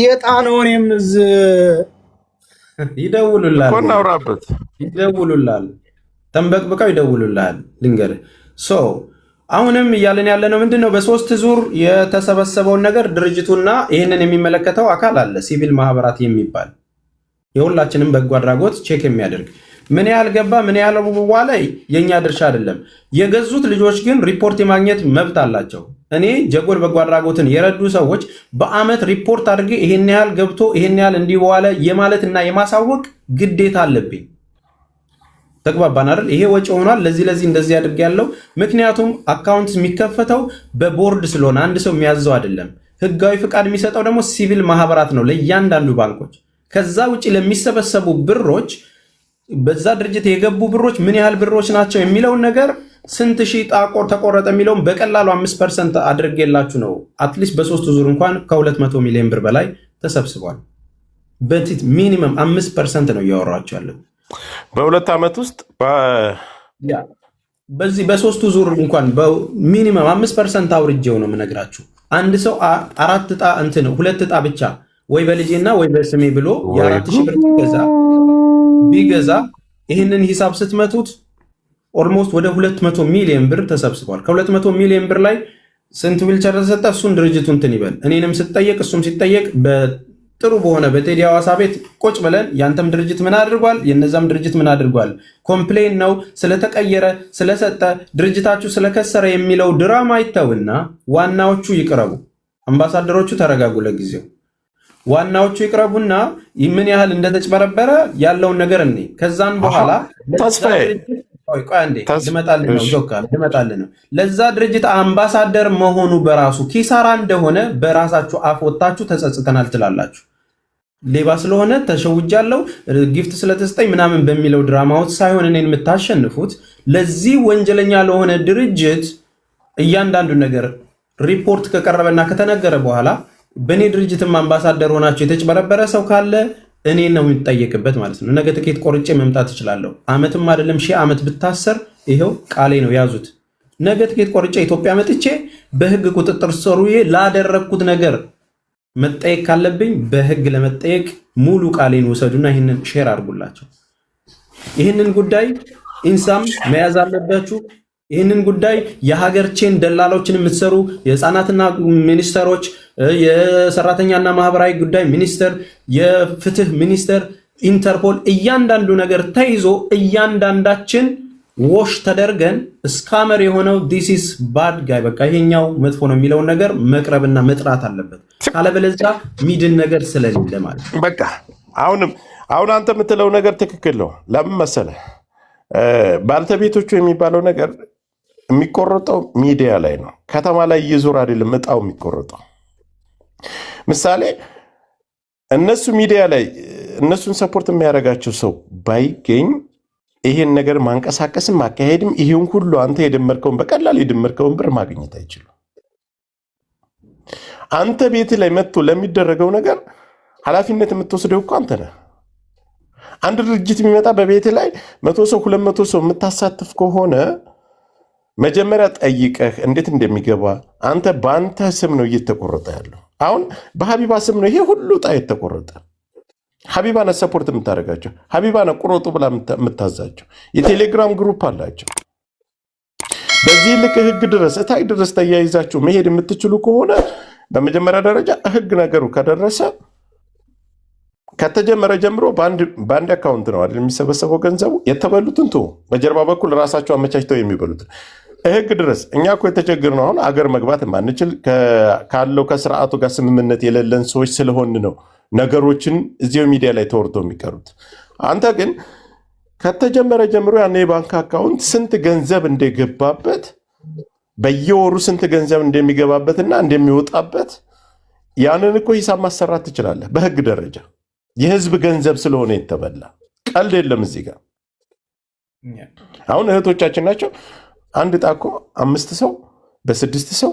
B: የጣነውን የምዝ
A: ይደውሉላል
C: እኮ እናውራበት።
A: ይደውሉላል፣ ተንበቅብቀው ይደውሉላል። ልንገርህ አሁንም እያለን ያለነው ምንድነው? በ3 ዙር የተሰበሰበውን ነገር ድርጅቱና ይህንን የሚመለከተው አካል አለ፣ ሲቪል ማህበራት የሚባል የሁላችንም በጎ አድራጎት ቼክ የሚያደርግ ምን ያህል ገባ ምን ያህል ዋለ የኛ ድርሻ አይደለም። የገዙት ልጆች ግን ሪፖርት የማግኘት መብት አላቸው። እኔ ጀጎል በጎ አድራጎትን የረዱ ሰዎች በአመት ሪፖርት አድርጌ ይሄን ያህል ገብቶ ይሄን ያህል እንዲዋለ የማለትና የማሳወቅ ግዴታ አለብኝ። ተግባባን አይደል? ይሄ ወጪ ሆኗል፣ ለዚህ እንደዚህ አድርግ ያለው። ምክንያቱም አካውንት የሚከፈተው በቦርድ ስለሆነ አንድ ሰው የሚያዘው አይደለም። ህጋዊ ፍቃድ የሚሰጠው ደግሞ ሲቪል ማህበራት ነው ለእያንዳንዱ ባንኮች። ከዛ ውጪ ለሚሰበሰቡ ብሮች በዛ ድርጅት የገቡ ብሮች ምን ያህል ብሮች ናቸው የሚለውን ነገር ስንት ሺህ ጣቆር ተቆረጠ የሚለውን በቀላሉ 5% አድርጌላችሁ ነው። አትሊስት በ3 ዙር እንኳን ከ200 ሚሊዮን ብር በላይ ተሰብስቧል። በቲት ሚኒመም 5% ነው እያወራችሁ ያለው።
C: በ2 ዓመት ውስጥ
A: በዚህ በ3 ዙር እንኳን ሚኒመም 5% አውርጄው ነው የምነግራችሁ። አንድ ሰው 4 ዕጣ እንትን 2 ዕጣ ብቻ ወይ በልጄና ወይ በስሜ ብሎ የ4,000 ብር ቢገዛ ይህንን ሂሳብ ስትመቱት ኦልሞስት ወደ 200 ሚሊዮን ብር ተሰብስቧል። ከ200 ሚሊዮን ብር ላይ ስንት ዊልቸር ተሰጠ? እሱን ድርጅቱ እንትን ይበል። እኔንም ስጠየቅ እሱም ሲጠየቅ በጥሩ በሆነ በቴዲ ሐዋሳ ቤት ቁጭ ብለን ያንተም ድርጅት ምን አድርጓል፣ የነዛም ድርጅት ምን አድርጓል፣ ኮምፕሌን ነው ስለተቀየረ ስለሰጠ ድርጅታችሁ ስለከሰረ የሚለው ድራማ ይተውና ዋናዎቹ ይቅረቡ። አምባሳደሮቹ ተረጋጉ ለጊዜው። ዋናዎቹ ይቅረቡና ምን ያህል እንደተጭበረበረ ያለውን ነገር እኔ ከዛን በኋላ ልመጣልህ ነው። ለዛ ድርጅት አምባሳደር መሆኑ በራሱ ኪሳራ እንደሆነ በራሳችሁ አፍ ወጣችሁ ተጸጽተናል ትላላችሁ። ሌባ ስለሆነ ተሸውጃለሁ ጊፍት ስለተሰጠኝ ምናምን በሚለው ድራማዎች ሳይሆን እኔን የምታሸንፉት ለዚህ ወንጀለኛ ለሆነ ድርጅት እያንዳንዱ ነገር ሪፖርት ከቀረበና ከተነገረ በኋላ በእኔ ድርጅትም አምባሳደር ሆናችሁ የተጭበረበረ ሰው ካለ እኔ ነው የሚጠየቅበት ማለት ነው። ነገ ትኬት ቆርጬ መምጣት እችላለሁ። ዓመትም አይደለም 1000 ዓመት ብታሰር ይሄው ቃሌ ነው ያዙት። ነገ ትኬት ቆርጬ ኢትዮጵያ መጥቼ በህግ ቁጥጥር ስር ውዬ ላደረግኩት ነገር መጠየቅ ካለብኝ በህግ ለመጠየቅ ሙሉ ቃሌን ወሰዱና ይህንን ሼር አድርጉላቸው። ይህንን ጉዳይ ኢንሳም መያዝ አለባችሁ። ይህንን ጉዳይ የሀገር ቼን ደላሎችን የምትሰሩ የህፃናትና ሚኒስተሮች፣ የሰራተኛና ማህበራዊ ጉዳይ ሚኒስተር፣ የፍትህ ሚኒስተር፣ ኢንተርፖል እያንዳንዱ ነገር ተይዞ እያንዳንዳችን ዎሽ ተደርገን ስካመር የሆነው ዲስ ኢዝ ባድ ጋይ በቃ ይሄኛው መጥፎ ነው የሚለውን ነገር መቅረብና መጥራት አለበት። ካለበለዚያ ሚድን ነገር ስለሌለ ማለት ነው።
C: በቃ አሁን አንተ የምትለው ነገር ትክክል ነው። ለምን መሰለህ? ባልተቤቶቹ የሚባለው ነገር የሚቆረጠው ሚዲያ ላይ ነው። ከተማ ላይ እየዞር አይደለም እጣው የሚቆረጠው። ምሳሌ እነሱ ሚዲያ ላይ እነሱን ሰፖርት የሚያደርጋቸው ሰው ባይገኝ ይሄን ነገር ማንቀሳቀስም ማካሄድም ይሄን ሁሉ አንተ የደመርከውን በቀላል የደመርከውን ብር ማግኘት አይችሉም። አንተ ቤት ላይ መጥቶ ለሚደረገው ነገር ኃላፊነት የምትወስደው እኮ አንተ ነህ። አንድ ድርጅት የሚመጣ በቤት ላይ 100 ሰው 200 ሰው የምታሳትፍ ከሆነ መጀመሪያ ጠይቀህ እንዴት እንደሚገባ አንተ በአንተ ስም ነው እየተቆረጠ ያለው። አሁን በሀቢባ ስም ነው ይሄ ሁሉ ዕጣ የተቆረጠ። ሀቢባ ነ ሰፖርት የምታደርጋቸው ሀቢባ ነ ቁረጡ ብላ የምታዛቸው የቴሌግራም ግሩፕ አላቸው። በዚህ ልክ ህግ ድረስ እታይ ድረስ ተያይዛችሁ መሄድ የምትችሉ ከሆነ በመጀመሪያ ደረጃ ህግ ነገሩ ከደረሰ ከተጀመረ ጀምሮ በአንድ አካውንት ነው አይደል የሚሰበሰበው ገንዘቡ። የተበሉትን ቶ በጀርባ በኩል ራሳቸው አመቻችተው የሚበሉትን ህግ ድረስ እኛ እኮ የተቸገርነው አሁን አገር መግባት ማንችል ካለው ከስርዓቱ ጋር ስምምነት የሌለን ሰዎች ስለሆን ነው ነገሮችን እዚው ሚዲያ ላይ ተወርቶ የሚቀሩት። አንተ ግን ከተጀመረ ጀምሮ ያን የባንክ አካውንት ስንት ገንዘብ እንደገባበት በየወሩ ስንት ገንዘብ እንደሚገባበትና እንደሚወጣበት ያንን እኮ ሂሳብ ማሰራት ትችላለህ በህግ ደረጃ። የህዝብ ገንዘብ ስለሆነ የተበላ ቀልድ የለም እዚህ ጋር። አሁን እህቶቻችን ናቸው አንድ ዕጣ እኮ 5 ሰው በ6 ሰው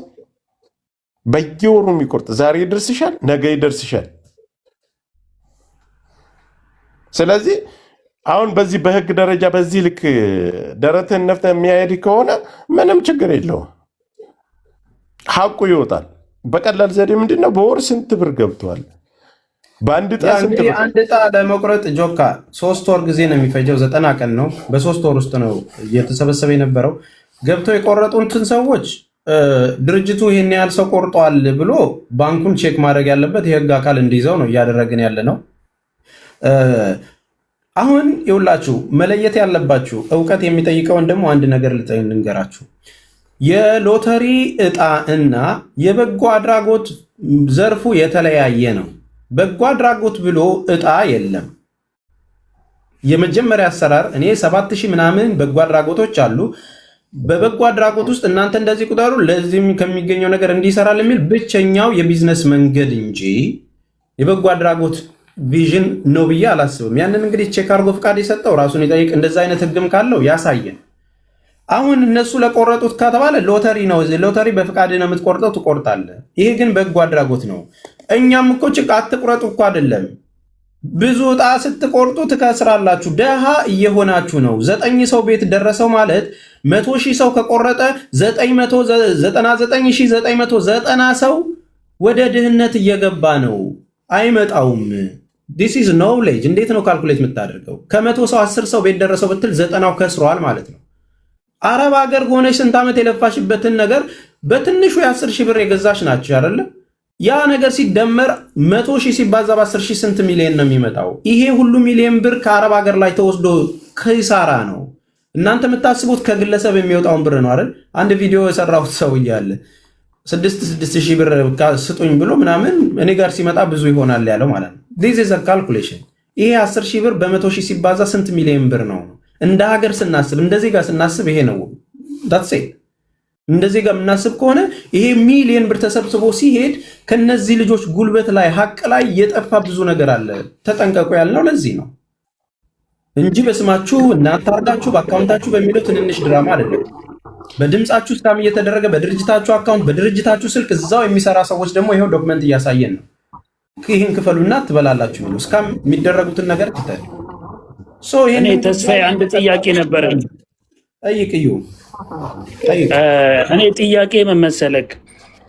C: በየወሩ የሚቆርጥ ዛሬ ይደርስሻል፣ ነገ ይደርስሻል። ስለዚህ አሁን በዚህ በህግ ደረጃ በዚህ ልክ ደረትህን ነፍተህ የሚያሄድ ከሆነ ምንም ችግር የለውም፣ ሐቁ ይወጣል። በቀላል ዘዴ ምንድነው በወር ስንት ብር ገብቷል? በአንድ ዕጣ ስንት ብር?
A: አንድ ዕጣ ለመቁረጥ ጆካ 3 ወር ጊዜ ነው የሚፈጀው፣ 90 ቀን ነው። በ3 ወር ውስጥ ነው እየተሰበሰበ የነበረው። ገብተው የቆረጡትን ሰዎች ድርጅቱ ይሄን ያህል ሰው ቆርጧል ብሎ ባንኩን ቼክ ማድረግ ያለበት የህግ አካል እንዲይዘው ነው እያደረግን ያለ ነው። አሁን ይውላችሁ መለየት ያለባችሁ እውቀት የሚጠይቀውን ደግሞ አንድ ነገር ልንገራችሁ። የሎተሪ ዕጣ እና የበጎ አድራጎት ዘርፉ የተለያየ ነው። በጎ አድራጎት ብሎ ዕጣ የለም። የመጀመሪያ አሰራር እኔ 7000 ምናምን በጎ አድራጎቶች አሉ። በበጎ አድራጎት ውስጥ እናንተ እንደዚህ ቁጠሩ ለዚህም ከሚገኘው ነገር እንዲሰራል የሚል ብቸኛው የቢዝነስ መንገድ እንጂ የበጎ አድራጎት ቪዥን ነው ብዬ አላስብም። ያንን እንግዲህ ቼክ አድርጎ ፍቃድ የሰጠው ራሱን ይጠይቅ። እንደዛ አይነት ህግም ካለው ያሳየን። አሁን እነሱ ለቆረጡት ከተባለ ሎተሪ ነው። ሎተሪ በፍቃድ ነው የምትቆርጠው፣ ትቆርጣለህ። ይሄ ግን በጎ አድራጎት ነው። እኛም እኮ ጭቃ አትቁረጡ እኮ አይደለም። ብዙ ዕጣ ስትቆርጡ ትከስራላችሁ። ደሃ እየሆናችሁ ነው። 9 ሰው ቤት ደረሰው ማለት 100,000 ሰው ከቆረጠ 999,990 ሰው ወደ ድህነት እየገባ ነው። አይመጣውም። ዲስ ኢዝ ኖውሌጅ። እንዴት ነው ካልኩሌት የምታደርገው? ከ100 ሰው 10 ሰው ቤት ደረሰው ብትል 90ው ከስሯል ማለት ነው። አረብ ሀገር ሆነሽ ስንት ዓመት የለፋሽበትን ነገር በትንሹ የ10,000 ብር የገዛሽ ናቸው አይደለ? ያ ነገር ሲደመር 100,000 ሲባዛ በ10,000 ስንት ሚሊዮን ነው የሚመጣው? ይሄ ሁሉ ሚሊዮን ብር ከአረብ ሀገር ላይ ተወስዶ ኪሳራ ነው። እናንተ የምታስቡት ከግለሰብ የሚወጣውን ብር ነው አይደል? አንድ ቪዲዮ የሰራሁት ሰው እያለ 6,000 ብር ስጡኝ ብሎ ምናምን እኔ ጋር ሲመጣ ብዙ ይሆናል ያለው ማለት ነው። ዲስ ኢዝ አ ካልኩሌሽን። ይሄ 10,000 ብር በ100,000 ሲባዛ ስንት ሚሊዮን ብር ነው? እንደ ሀገር ስናስብ እንደዚህ ጋር ስናስብ ይሄ ነው። ዳትስ ኢት። እንደዚህ ጋር የምናስብ ከሆነ ይሄ ሚሊዮን ብር ተሰብስቦ ሲሄድ ከነዚህ ልጆች ጉልበት ላይ ሀቅ ላይ የጠፋ ብዙ ነገር አለ። ተጠንቀቁ ያልነው ለዚህ ነው እንጂ በስማችሁ እናንተ አርጋችሁ በአካውንታችሁ በሚለው ትንንሽ ድራማ አይደለም። በድምጻችሁ ስካም እየተደረገ በድርጅታችሁ አካውንት በድርጅታችሁ ስልክ እዛው የሚሰራ ሰዎች ደግሞ ይሄው ዶክመንት እያሳየን ነው። ይህን ክፈሉና ትበላላችሁ ነው ስካም የሚደረጉትን ነገር ትተል።
D: እኔ ተስፋዬ አንድ ጥያቄ ነበረ።
A: ጠይቅዩ።
D: እኔ ጥያቄ መመሰለክ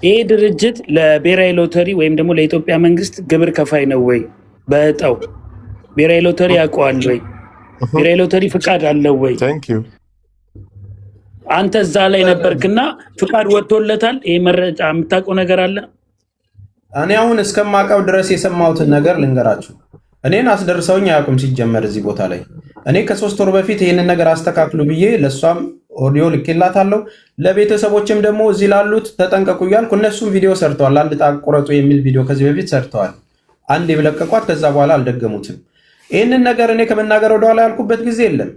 D: ይሄ ድርጅት ለብሔራዊ ሎተሪ ወይም ደግሞ ለኢትዮጵያ መንግስት ግብር ከፋይ ነው ወይ? በእጣው ብሔራዊ ሎተሪ ያውቀዋል ወይ? ብሔራዊ ሎተሪ ፍቃድ አለው ወይ? አንተ እዛ ላይ ነበርክና ፍቃድ ወጥቶለታል? ይሄ መረጃ የምታውቀው ነገር አለ?
A: እኔ አሁን እስከማውቀው ድረስ የሰማሁትን ነገር ልንገራችሁ። እኔን አስደርሰውኝ አያውቁም። ሲጀመር እዚህ ቦታ ላይ እኔ ከ3 ወር በፊት ይህንን ነገር አስተካክሉ ብዬ ለእሷም ኦዲዮ ልኬላታለሁ። ለቤተሰቦችም ደግሞ እዚህ ላሉት ተጠንቀቁ እያልኩ እነሱም ቪዲዮ ሰርተዋል። አንድ ጣት ቁረጡ የሚል ቪዲዮ ከዚህ በፊት ሰርተዋል። አንድ የለቀቋት፣ ከዛ በኋላ አልደገሙትም። ይህንን ነገር እኔ ከመናገር ወደኋላ ያልኩበት ጊዜ የለም።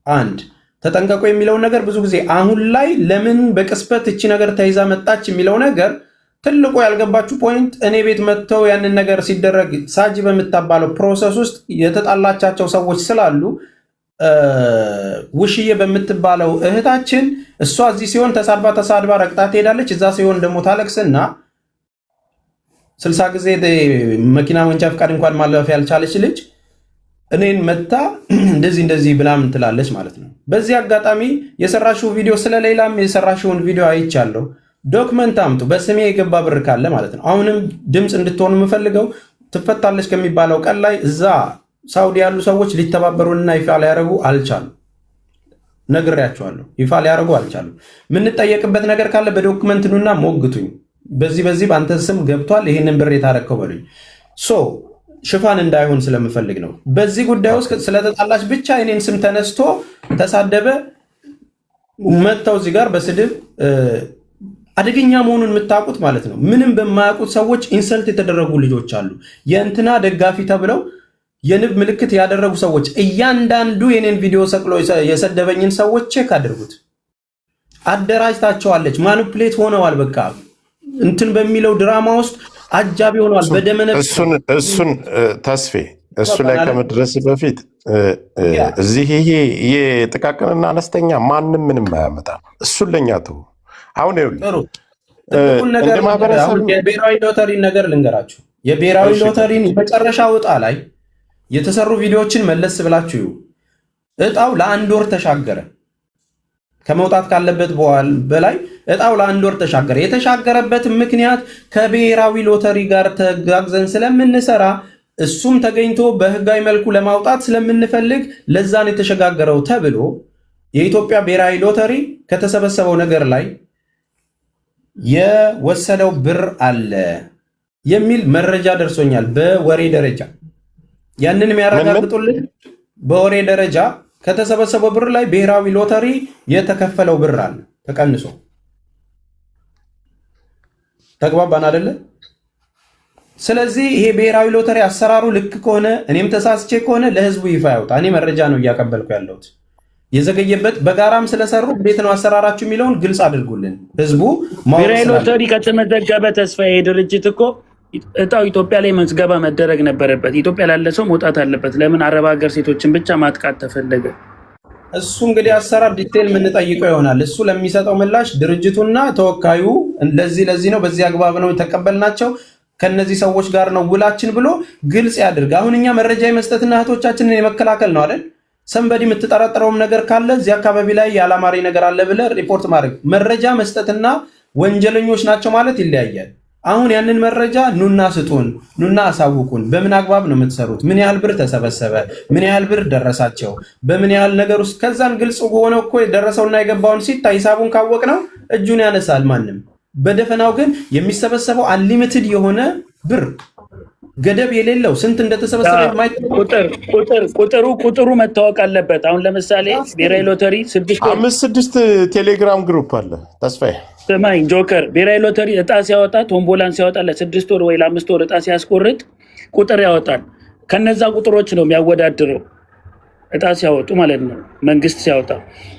A: አንድ ተጠንቀቁ የሚለውን ነገር ብዙ ጊዜ አሁን ላይ ለምን በቅስበት እቺ ነገር ተይዛ መጣች የሚለው ነገር ትልቁ ያልገባችሁ ፖይንት፣ እኔ ቤት መጥተው ያንን ነገር ሲደረግ ሳጅ በምታባለው ፕሮሰስ ውስጥ የተጣላቻቸው ሰዎች ስላሉ ውሽዬ በምትባለው እህታችን እሷ እዚህ ሲሆን ተሳድባ ረግጣ ትሄዳለች። እዛ ሲሆን ደግሞ ታለቅስና 60 ጊዜ መኪና መንጃ ፈቃድ እንኳን ማለፍ ያልቻለች ልጅ እኔን መታ እንደዚህ ብላምን ትላለች ማለት ነው። በዚህ አጋጣሚ የሰራሽው ቪዲዮ ስለሌላም የሰራሽውን ቪዲዮ አይቻለሁ። ዶክመንት አምጡ፣ በስሜ የገባ ብር ካለ ማለት ነው። አሁንም ድምፅ እንድትሆኑ የምፈልገው ትፈታለች ከሚባለው ቀን ላይ እዛ ሳውዲ ያሉ ሰዎች ሊተባበሩንና ይፋ ሊያደርጉ አልቻሉ። ነግሬያቸዋለሁ፣ ይፋ ሊያደርጉ አልቻሉ። የምንጠየቅበት ነገር ካለ በዶክመንት ኑና ሞግቱኝ። በዚህ በአንተ ስም ገብቷል፣ ይህንን ብር የታረከው በሉኝ። ሽፋን እንዳይሆን ስለምፈልግ ነው። በዚህ ጉዳይ ውስጥ ስለተጣላች ብቻ የኔን ስም ተነስቶ ተሳደበ መጥተው እዚህ ጋር በስድብ አደገኛ መሆኑን የምታውቁት ማለት ነው። ምንም በማያውቁት ሰዎች ኢንሰልት የተደረጉ ልጆች አሉ። የእንትና ደጋፊ ተብለው የንብ ምልክት ያደረጉ ሰዎች እያንዳንዱ የኔን ቪዲዮ ሰቅሎ የሰደበኝን ሰዎች ቼክ አድርጉት። አደራጅታቸዋለች፣ ማኒፕሌት ሆነዋል። በቃ እንትን በሚለው ድራማ ውስጥ አጃቢ ሆነዋል። በደመነፍስ
C: እሱን ተስፌ እሱ ላይ ከመድረስ በፊት እዚህ ይሄ የጥቃቅንና አነስተኛ ማንም ምንም አያመጣም። እሱን ለኛ ተው። አሁን
A: የብሔራዊ ሎተሪን ነገር ልንገራችሁ። የብሔራዊ ሎተሪን የመጨረሻ እጣ ላይ የተሰሩ ቪዲዮዎችን መለስ ብላችሁ እጣው ለ1 ወር ተሻገረ። ከመውጣት ካለበት በላይ እጣው ለ1 ወር ተሻገረ። የተሻገረበት ምክንያት ከብሔራዊ ሎተሪ ጋር ተጋግዘን ስለምንሰራ እሱም ተገኝቶ በህጋዊ መልኩ ለማውጣት ስለምንፈልግ ለዛን የተሸጋገረው ተብሎ የኢትዮጵያ ብሔራዊ ሎተሪ ከተሰበሰበው ነገር ላይ የወሰደው ብር አለ የሚል መረጃ ደርሶኛል። በወሬ ደረጃ ያንን የሚያረጋግጡልን በወሬ ደረጃ ከተሰበሰበው ብር ላይ ብሔራዊ ሎተሪ የተከፈለው ብር አለ ተቀንሶ። ተግባባን አይደለ? ስለዚህ ይሄ ብሔራዊ ሎተሪ አሰራሩ ልክ ከሆነ እኔም ተሳስቼ ከሆነ ለህዝቡ ይፋ ያውጣ። እኔ መረጃ ነው እያቀበልኩ ያለሁት። የዘገየበት በጋራም ስለሰሩ እንዴት ነው አሰራራችሁ የሚለውን ግልጽ አድርጉልን። ህዝቡ
D: ብሔራዊ ሎተሪ ከተመዘገበ ተስፋዬ ድርጅት እኮ እጣው ኢትዮጵያ ላይ መዝገባ መደረግ ነበረበት። ኢትዮጵያ ላለ ሰው መውጣት አለበት። ለምን አረብ ሀገር ሴቶችን ብቻ ማጥቃት ተፈለገ?
A: እሱ እንግዲህ አሰራር ዲቴል የምንጠይቀው ይሆናል። እሱ ለሚሰጠው ምላሽ ድርጅቱና ተወካዩ ለዚህ ነው በዚህ አግባብ ነው የተቀበልናቸው ከነዚህ ሰዎች ጋር ነው ውላችን ብሎ ግልጽ ያድርግ። አሁን እኛ መረጃ የመስጠትና እህቶቻችንን የመከላከል ነው አይደል? ሰንበዲ የምትጠረጥረውም ነገር ካለ እዚህ አካባቢ ላይ የአላማሪ ነገር አለ ብለህ ሪፖርት ማድረግ። መረጃ መስጠትና ወንጀለኞች ናቸው ማለት ይለያያል። አሁን ያንን መረጃ ኑና ስጡን፣ ኑና አሳውቁን። በምን አግባብ ነው የምትሰሩት? ምን ያህል ብር ተሰበሰበ? ምን ያህል ብር ደረሳቸው? በምን ያህል ነገር ውስጥ ከዛን ግልጽ ሆነ እኮ የደረሰውና የገባውን ሲታይ ሂሳቡን ካወቅ ነው እጁን ያነሳል ማንም። በደፈናው ግን የሚሰበሰበው አንሊሚትድ የሆነ ብር ገደብ የሌለው ስንት እንደተሰበሰበ
D: ቁጥሩ መታወቅ አለበት። አሁን ለምሳሌ ብሔራዊ ሎተሪ
C: 5-6 ቴሌግራም ግሩፕ አለ። ተስፋዬ
D: ስማኝ ጆከር፣ ብሔራዊ ሎተሪ እጣ ሲያወጣ ቶምቦላን ሲያወጣ ለ6 ወር ወይ ለ5 ወር እጣ ሲያስቆርጥ ቁጥር ያወጣል። ከነዛ ቁጥሮች ነው የሚያወዳድረው እጣ ሲያወጡ ማለት ነው፣ መንግስት ሲያወጣ።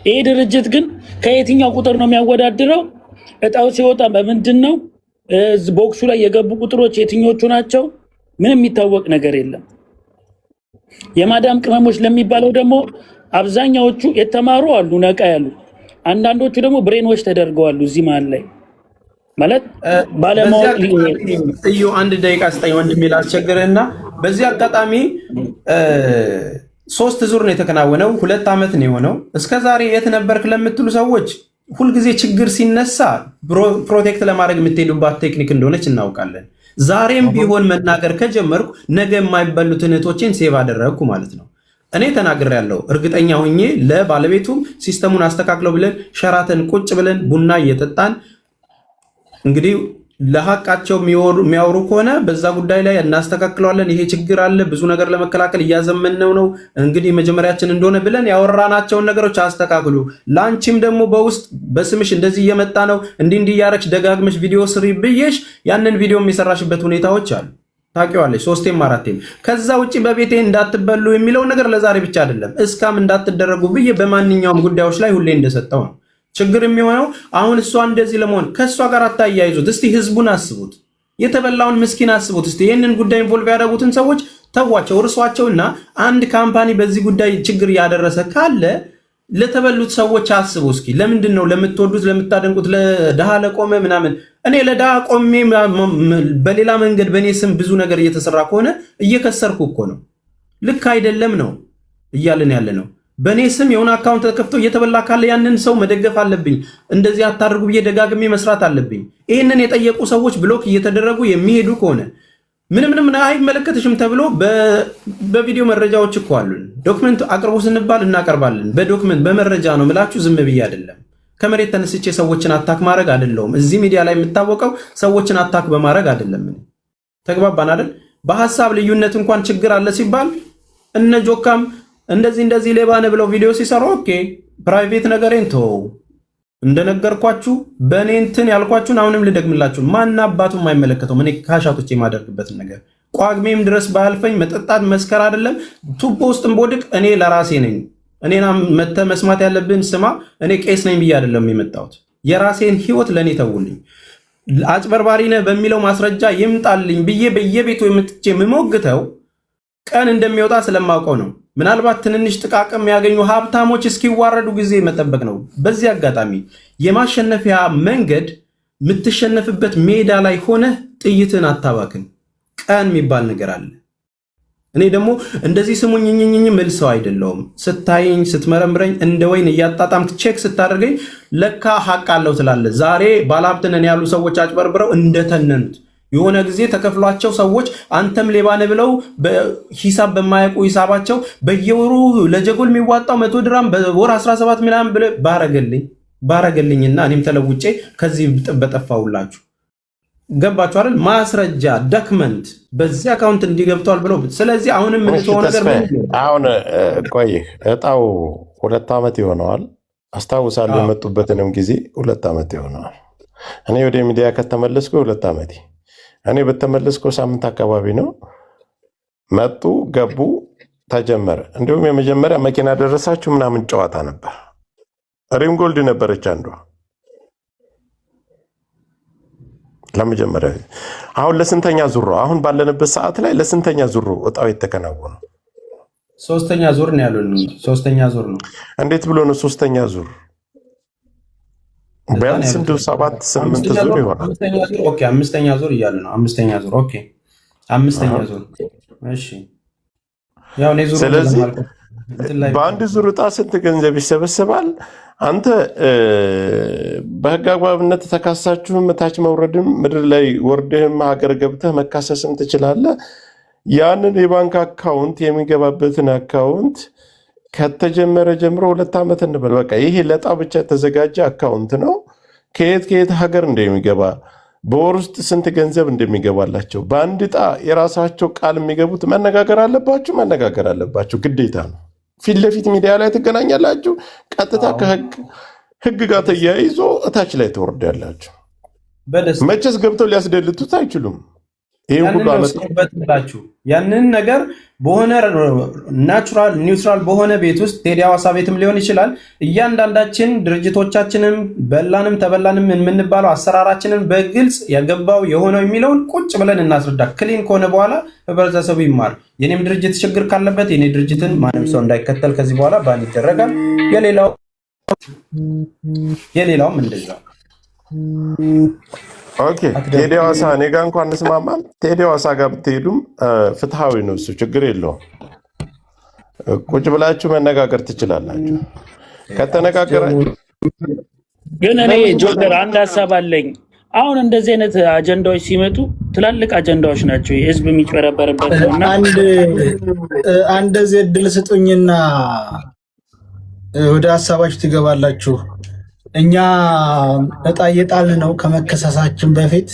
D: ይሄ ድርጅት ግን ከየትኛው ቁጥር ነው የሚያወዳድረው? እጣው ሲወጣ በምንድን ነው? ቦክሱ ላይ የገቡ ቁጥሮች የትኞቹ ናቸው? ምንም የሚታወቅ ነገር የለም። የማዳም ቅመሞች ለሚባለው ደግሞ አብዛኛዎቹ የተማሩ አሉ፣ ነቃ ያሉ። አንዳንዶቹ ደግሞ ብሬኖች ተደርገዋል። እዚህ መሀል ላይ ማለት ባለማወቅ
A: እዩ። አንድ ደቂቃ ስጠኝ ወንድሜ ላስቸግርህና፣ በዚህ አጋጣሚ 3 ዙር ነው የተከናወነው። 2 ዓመት ነው የሆነው። እስከዛሬ የት ነበርክ ለምትሉ ሰዎች ሁልጊዜ ችግር ሲነሳ ፕሮቴክት ለማድረግ የምትሄዱባት ቴክኒክ እንደሆነች እናውቃለን። ዛሬም ቢሆን መናገር ከጀመርኩ ነገ የማይበሉትን እህቶቼን ሴቭ አደረግኩ ማለት ነው። እኔ ተናግሬያለሁ እርግጠኛ ሆኜ። ለባለቤቱም ሲስተሙን አስተካክለው ብለን ሸራተን ቁጭ ብለን ቡና እየጠጣን እንግዲህ ለሐቃቸው የሚያወሩ ከሆነ በዛ ጉዳይ ላይ እናስተካክለዋለን። ይሄ ችግር አለ፣ ብዙ ነገር ለመከላከል እያዘመንነው ነው። እንግዲህ መጀመሪያችን እንደሆነ ብለን ያወራናቸውን ነገሮች አስተካክሉ። ላንቺም ደግሞ በውስጥ በስምሽ እንደዚህ እየመጣ ነው እንዲህ እያረግሽ ደጋግመሽ ቪዲዮ ስሪ ብዬሽ ያንን ቪዲዮ የሰራሽበት ሁኔታዎች አሉ። ታውቂዋለሽ 3ም 4ም። ከዛ ውጪ በቤቴ እንዳትበሉ የሚለውን ነገር ለዛሬ ብቻ አይደለም እስካም እንዳትደረጉ ብዬ በማንኛውም ጉዳዮች ላይ ሁሌ እንደሰጠው ነው። ችግር የሚሆነው አሁን እሷ እንደዚህ ለመሆን ከእሷ ጋር አታያይዙት። እስቲ ህዝቡን አስቡት፣ የተበላውን ምስኪን አስቡት። እስቲ ይህንን ጉዳይ ኢንቮልቭ ያደረጉትን ሰዎች ተዋቸው፣ እርሷቸውና አንድ ካምፓኒ በዚህ ጉዳይ ችግር እያደረሰ ካለ ለተበሉት ሰዎች አስቡ እስኪ። ለምንድን ነው ለምትወዱት ለምታደንቁት ለድሃ ለቆመ ምናምን። እኔ ለድሃ ቆሜ በሌላ መንገድ በእኔ ስም ብዙ ነገር እየተሰራ ከሆነ እየከሰርኩ እኮ ነው። ልክ አይደለም ነው እያልን ያለ ነው። በእኔ ስም የሆነ አካውንት ተከፍቶ እየተበላ ካለ ያንን ሰው መደገፍ አለብኝ። እንደዚህ አታድርጉ ብዬ ደጋግሜ መስራት አለብኝ። ይህንን የጠየቁ ሰዎች ብሎክ እየተደረጉ የሚሄዱ ከሆነ ምንም አይመለከትሽም ተብሎ በቪዲዮ መረጃዎች እኮ አሉን። ዶክመንት አቅርቡ ስንባል እናቀርባለን። በዶክመንት በመረጃ ነው ምላችሁ፣ ዝም ብዬ አይደለም። ከመሬት ተነስቼ ሰዎችን አታክ ማድረግ አይደለሁም። እዚህ ሚዲያ ላይ የምታወቀው ሰዎችን አታክ በማድረግ አይደለም። ተግባባን አይደል? በሐሳብ ልዩነት እንኳን ችግር አለ ሲባል እነ ጆካም እንደዚህ ሌባ ነህ ብለው ቪዲዮ ሲሰሩ ኦኬ፣ ፕራይቬት ነገሬን ተወው። እንደነገርኳችሁ በእኔ እንትን ያልኳችሁን አሁንም ልደግምላችሁ። ማን አባቱ የማይመለከተው እኔ ካሻቶች የማደርግበትን ነገር ቋግሜም ድረስ ባያልፈኝ መጠጣት መስከር አይደለም ቱቦ ውስጥም ቦድቅ እኔ ለራሴ ነኝ። እኔና መተ መስማት ያለብን ስማ። እኔ ቄስ ነኝ ብዬ አይደለም የመጣሁት። የራሴን ህይወት ለእኔ ተውልኝ። አጭበርባሪ ነህ በሚለው ማስረጃ ይምጣልኝ ብዬ በየቤቱ የምትቼ የምሞግተው ቀን እንደሚወጣ ስለማውቀው ነው። ምናልባት ትንንሽ ጥቃቅም ያገኙ ሀብታሞች እስኪዋረዱ ጊዜ መጠበቅ ነው። በዚህ አጋጣሚ የማሸነፊያ መንገድ የምትሸነፍበት ሜዳ ላይ ሆነ ጥይትን አታባክን። ቀን የሚባል ነገር አለ። እኔ ደግሞ እንደዚህ ስሙኝኝኝ ምል ሰው አይደለሁም። ስታይኝ ስትመረምረኝ እንደ ወይን እያጣጣምክ ቼክ ስታደርገኝ ለካ ሀቅ አለው ትላለህ። ዛሬ ባለሀብትነን ያሉ ሰዎች አጭበርብረው እንደተነኑት የሆነ ጊዜ ተከፍሏቸው ሰዎች አንተም ሌባ ነህ ብለው ሂሳብ በማያውቁ ሂሳባቸው በየወሩ ለጀጎል የሚዋጣው 100 ድራም በወር 17 ምናምን ብለ ባረገልኝና እኔም ተለውጬ ከዚህ በጠፋውላችሁ። ገባችሁ አይደል? ማስረጃ ዶክመንት በዚህ አካውንት እንዲገብቷል ብለው። ስለዚህ አሁንም ምን ተሆነ ነገር
C: አሁን ቆይ እጣው 2 ዓመት ይሆነዋል። አስታውሳለሁ የመጡበትንም ጊዜ 2 ዓመት ይሆነዋል። እኔ ወደ ሚዲያ ከተመለስኩ 2 ዓመቴ። እኔ በተመለስኩ ሳምንት አካባቢ ነው። መጡ፣ ገቡ፣ ተጀመረ። እንዲሁም የመጀመሪያ መኪና ደረሳችሁ ምናምን ጨዋታ ነበር። ሪም ጎልድ ነበረች አንዷ ለመጀመሪያ። አሁን ለስንተኛ ዙር ነው? አሁን ባለንበት ሰዓት ላይ ለስንተኛ ዙር እጣው የተከናወነው?
A: 3ኛ ዙር ነው ያሉን። 3ኛ ዙር ነው።
C: እንዴት ብሎ ነው 3ኛ ዙር? ቢያንስ 7-8 ዙር ይሆናል።
A: 5ኛ ዙር እያሉ ነው። 5ኛ ዙር ኦኬ፣ 5ኛ ዙር እሺ። ያው ነው ዙር።
C: ስለዚህ በአንድ ዙር እጣ ስንት ገንዘብ ይሰበሰባል? አንተ በህግ አግባብነት ተካሳችሁም ታች መውረድም ምድር ላይ ወርድህም ሀገር ገብተህ መካሰስም ትችላለህ። ያንን የባንክ አካውንት የሚገባበትን አካውንት ከተጀመረ ጀምሮ 2 ዓመት እንበል። በቃ ይሄ ለዕጣ ብቻ የተዘጋጀ አካውንት ነው። ከየት ሀገር እንደሚገባ በወር ውስጥ ስንት ገንዘብ እንደሚገባላቸው በአንድ ዕጣ የራሳቸው ቃል የሚገቡት መነጋገር አለባቸው፣ ግዴታ ነው። ፊት ለፊት ሚዲያ ላይ ትገናኛላችሁ። ቀጥታ ከህግ ጋር ተያይዞ እታች ላይ ትወርዳላችሁ። መቼስ ገብተው ሊያስደልቱት አይችሉም።
A: ያንን ነገር በሆነ ናቹራል ኒውትራል በሆነ ቤት ውስጥ ቴዲ ሐዋሳ ቤትም ሊሆን ይችላል። እያንዳንዳችን ድርጅቶቻችንም በላንም ተበላንም የምንባለው አሰራራችንን በግልጽ የገባው የሆነው የሚለውን ቁጭ ብለን እናስረዳ። ክሊን ከሆነ በኋላ ህብረተሰቡ ይማር። የኔም ድርጅት ችግር ካለበት የኔ ድርጅትን ማንም ሰው እንዳይከተል ከዚህ በኋላ ባን ይደረጋል። የሌላው የሌላውም እንደዛ።
C: ኦኬ ቴዲ ሐዋሳ እኔ ጋ እንኳን እንስማማም። ቴዲ ሐዋሳ ጋር ብትሄዱም ፍትሐዊ ነው እሱ፣ ችግር የለውም። ቁጭ ብላችሁ መነጋገር ትችላላችሁ። ከተነጋገራችሁ
D: ግን እኔ ጆከር አንድ ሀሳብ አለኝ። አሁን እንደዚህ አይነት አጀንዳዎች ሲመጡ ትላልቅ አጀንዳዎች ናቸው፣ የህዝብ የሚጭበረበርበት ነውና
B: እንደዚህ እድል ስጡኝና ወደ ሀሳባችሁ ትገባላችሁ። እኛ እጣ እየጣልን ነው ከመከሰሳችን በፊት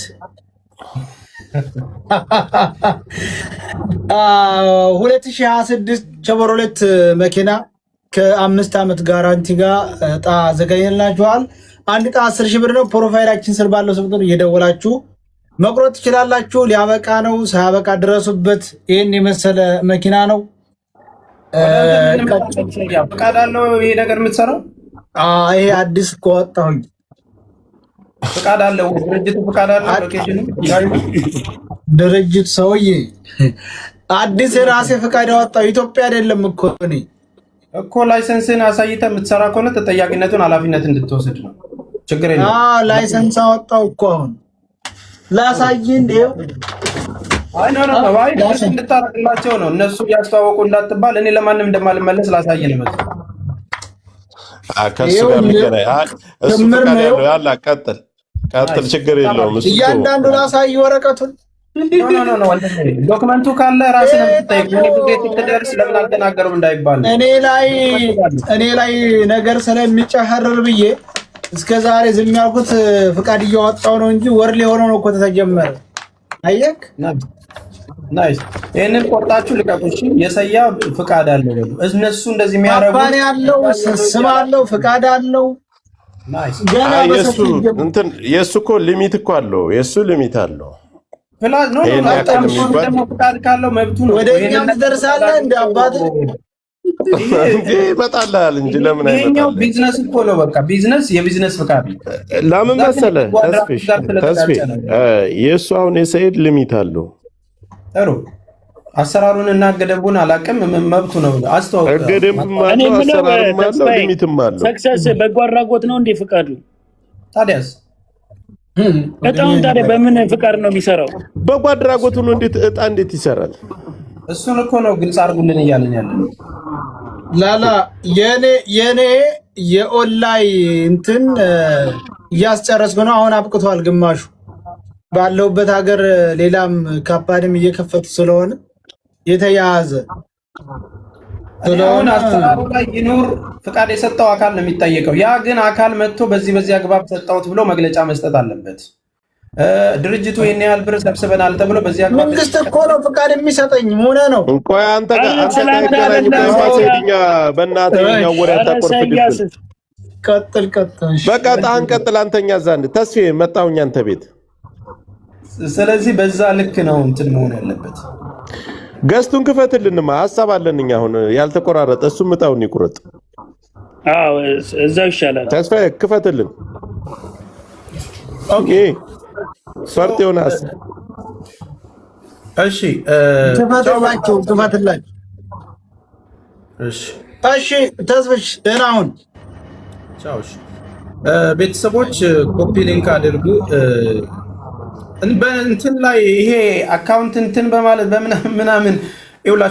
B: 2026 ቸቨሮሌት መኪና ከ5 ዓመት ጋራንቲ ጋር እጣ አዘጋጅተንላችኋል። አንድ እጣ 10 ሺህ ብር ነው። ፕሮፋይላችን ስር ባለው ስልክ እየደወላችሁ መቁረጥ ትችላላችሁ። ሊያበቃ ነው፣ ሳያበቃ ድረሱበት። ይህን የመሰለ መኪና ነው።
A: ፈቃድ አለው ይሄ ነገር የምትሰራው?
B: ይሄ አዲስ ከወጣሁኝ
A: ፈቃድ አለው። ድርጅቱ ፈቃድ አለው። ሎኬሽኑ
B: ድርጅት ሰውዬ አዲስ የራሴ ፈቃድ ያወጣው ኢትዮጵያ አይደለም እኮ እኔ
A: እኮ ላይሰንስን አሳይተህ የምትሰራ ከሆነ ተጠያቂነቱን ኃላፊነት እንድትወስድ ነው። ችግር የለም።
B: ላይሰንስ አወጣው እኮ አሁን ላሳይ እንደው
A: እንድታረግላቸው ነው። እነሱ እያስተዋወቁ እንዳትባል እኔ ለማንም እንደማልመለስ ላሳይ ነው።
C: ከሱ ጋር የሚገናኝ እሱ ፈቃድ ያለው ያላ ቀጥል፣ ችግር የለውም።
B: እያንዳንዱ ላሳይ ወረቀቱን
A: ዶክመንቱ ካለ ራስን የምትጠይቅ ቤት ትደርስ ለምን አልተናገሩም እንዳይባል
B: እኔ ላይ ነገር ስለሚጨህርር ብዬ እስከ ዛሬ ዝም ያልኩት ፍቃድ እያወጣው ነው እንጂ ወር ሊሆነው ነው እኮ ተጀመረ። አየክ
A: ናይስ። ይሄንን ቆርጣችሁ ልቀቁሽ። የሰያ ፍቃድ አለው በሉ። እነሱ እንደዚህ የሚያረጉት
B: አባኔ ያለው ስም አለው ፍቃድ አለው።
A: ናይስ።
C: ገና የሱ እኮ ሊሚት እኮ አለው። የሱ ሊሚት አለው።
A: ፍላድ ነው ደግሞ ፍቃድ ካለው መብቱ ነው።
B: ወደኛም ትደርሳለህ እንደ አባት
C: ይመጣልሃል እንጂ ለምን አይመጣልህ?
A: ይሄኛው ቢዝነስ እኮ ነው። በቃ ቢዝነስ፣ የቢዝነስ ፍቃድ
C: ለምን መሰለህ ተስፌ የእሱ አሁን የሰይድ ሊሚት አለው።
A: ጥሩ አሰራሩን እና ገደቡን አላውቅም። መብቱ ነው። አስተዋውቀው
C: ገደቡም አለው፣ አሰራሩም አለው፣ ሊሚትም አለው።
D: ሰክሰስ በጎ አድራጎት ነው እንዴ ፍቃዱ?
A: ታዲያስ
D: እጣውን ታዲያ በምን ፍቃድ ነው የሚሰራው?
C: በጎ አድራጎት ነው። እጣ እንዴት ይሰራል?
A: እሱን እኮ ነው ግልጽ አድርጉልን እያልን ያለን።
B: ላላ የኔ የኦንላይን እንትን እያስጨረስኩ ነው። አሁን አብቅቷል ግማሹ። ባለውበት ሀገር ሌላም ካፓድም እየከፈቱ ስለሆነ የተያያዘ
A: ስለሆነ አሰራሩ ላይ ይኑር። ፍቃድ የሰጠው አካል ነው የሚጠየቀው። ያ ግን አካል መጥቶ በዚህ አግባብ ሰጠሁት ብሎ መግለጫ መስጠት አለበት። ድርጅቱ ይሄን ያህል ብር ሰብስበናል ተብሎ በዚህ አግባብ
B: መንግስት እኮ ነው ፍቃድ የሚሰጠኝ ሆነ ነው።
C: እንኳን አንተ ጋር በእናትህ ወሬ አታቆርፍልኝ።
B: ቀጥል
C: በቃ ጣን ቀጥል። አንተኛ ዘንድ ተስፌ መጣሁኝ አንተ ቤት።
A: ስለዚህ በዛ ልክ ነው እንትን መሆን ያለበት።
C: ገስቱን ክፈትልንማ ሐሳብ አለን እኛ አሁን ያልተቆራረጠ። እሱ ምጣውን ይቁረጥ።
D: አዎ እዛው ይሻላል።
C: ተስፋ ክፈትልን። ኦኬ ፈርጥ ዮናስ
A: እሺ
B: ክፈትላችሁ። እሺ ተስፍሽ ደህና ሁን።
A: ቻው። ቤተሰቦች ኮፒ ሊንክ አድርጉ። በእንትን ላይ ይሄ አካውንት እንትን በማለት በምናምን ይውላችሁ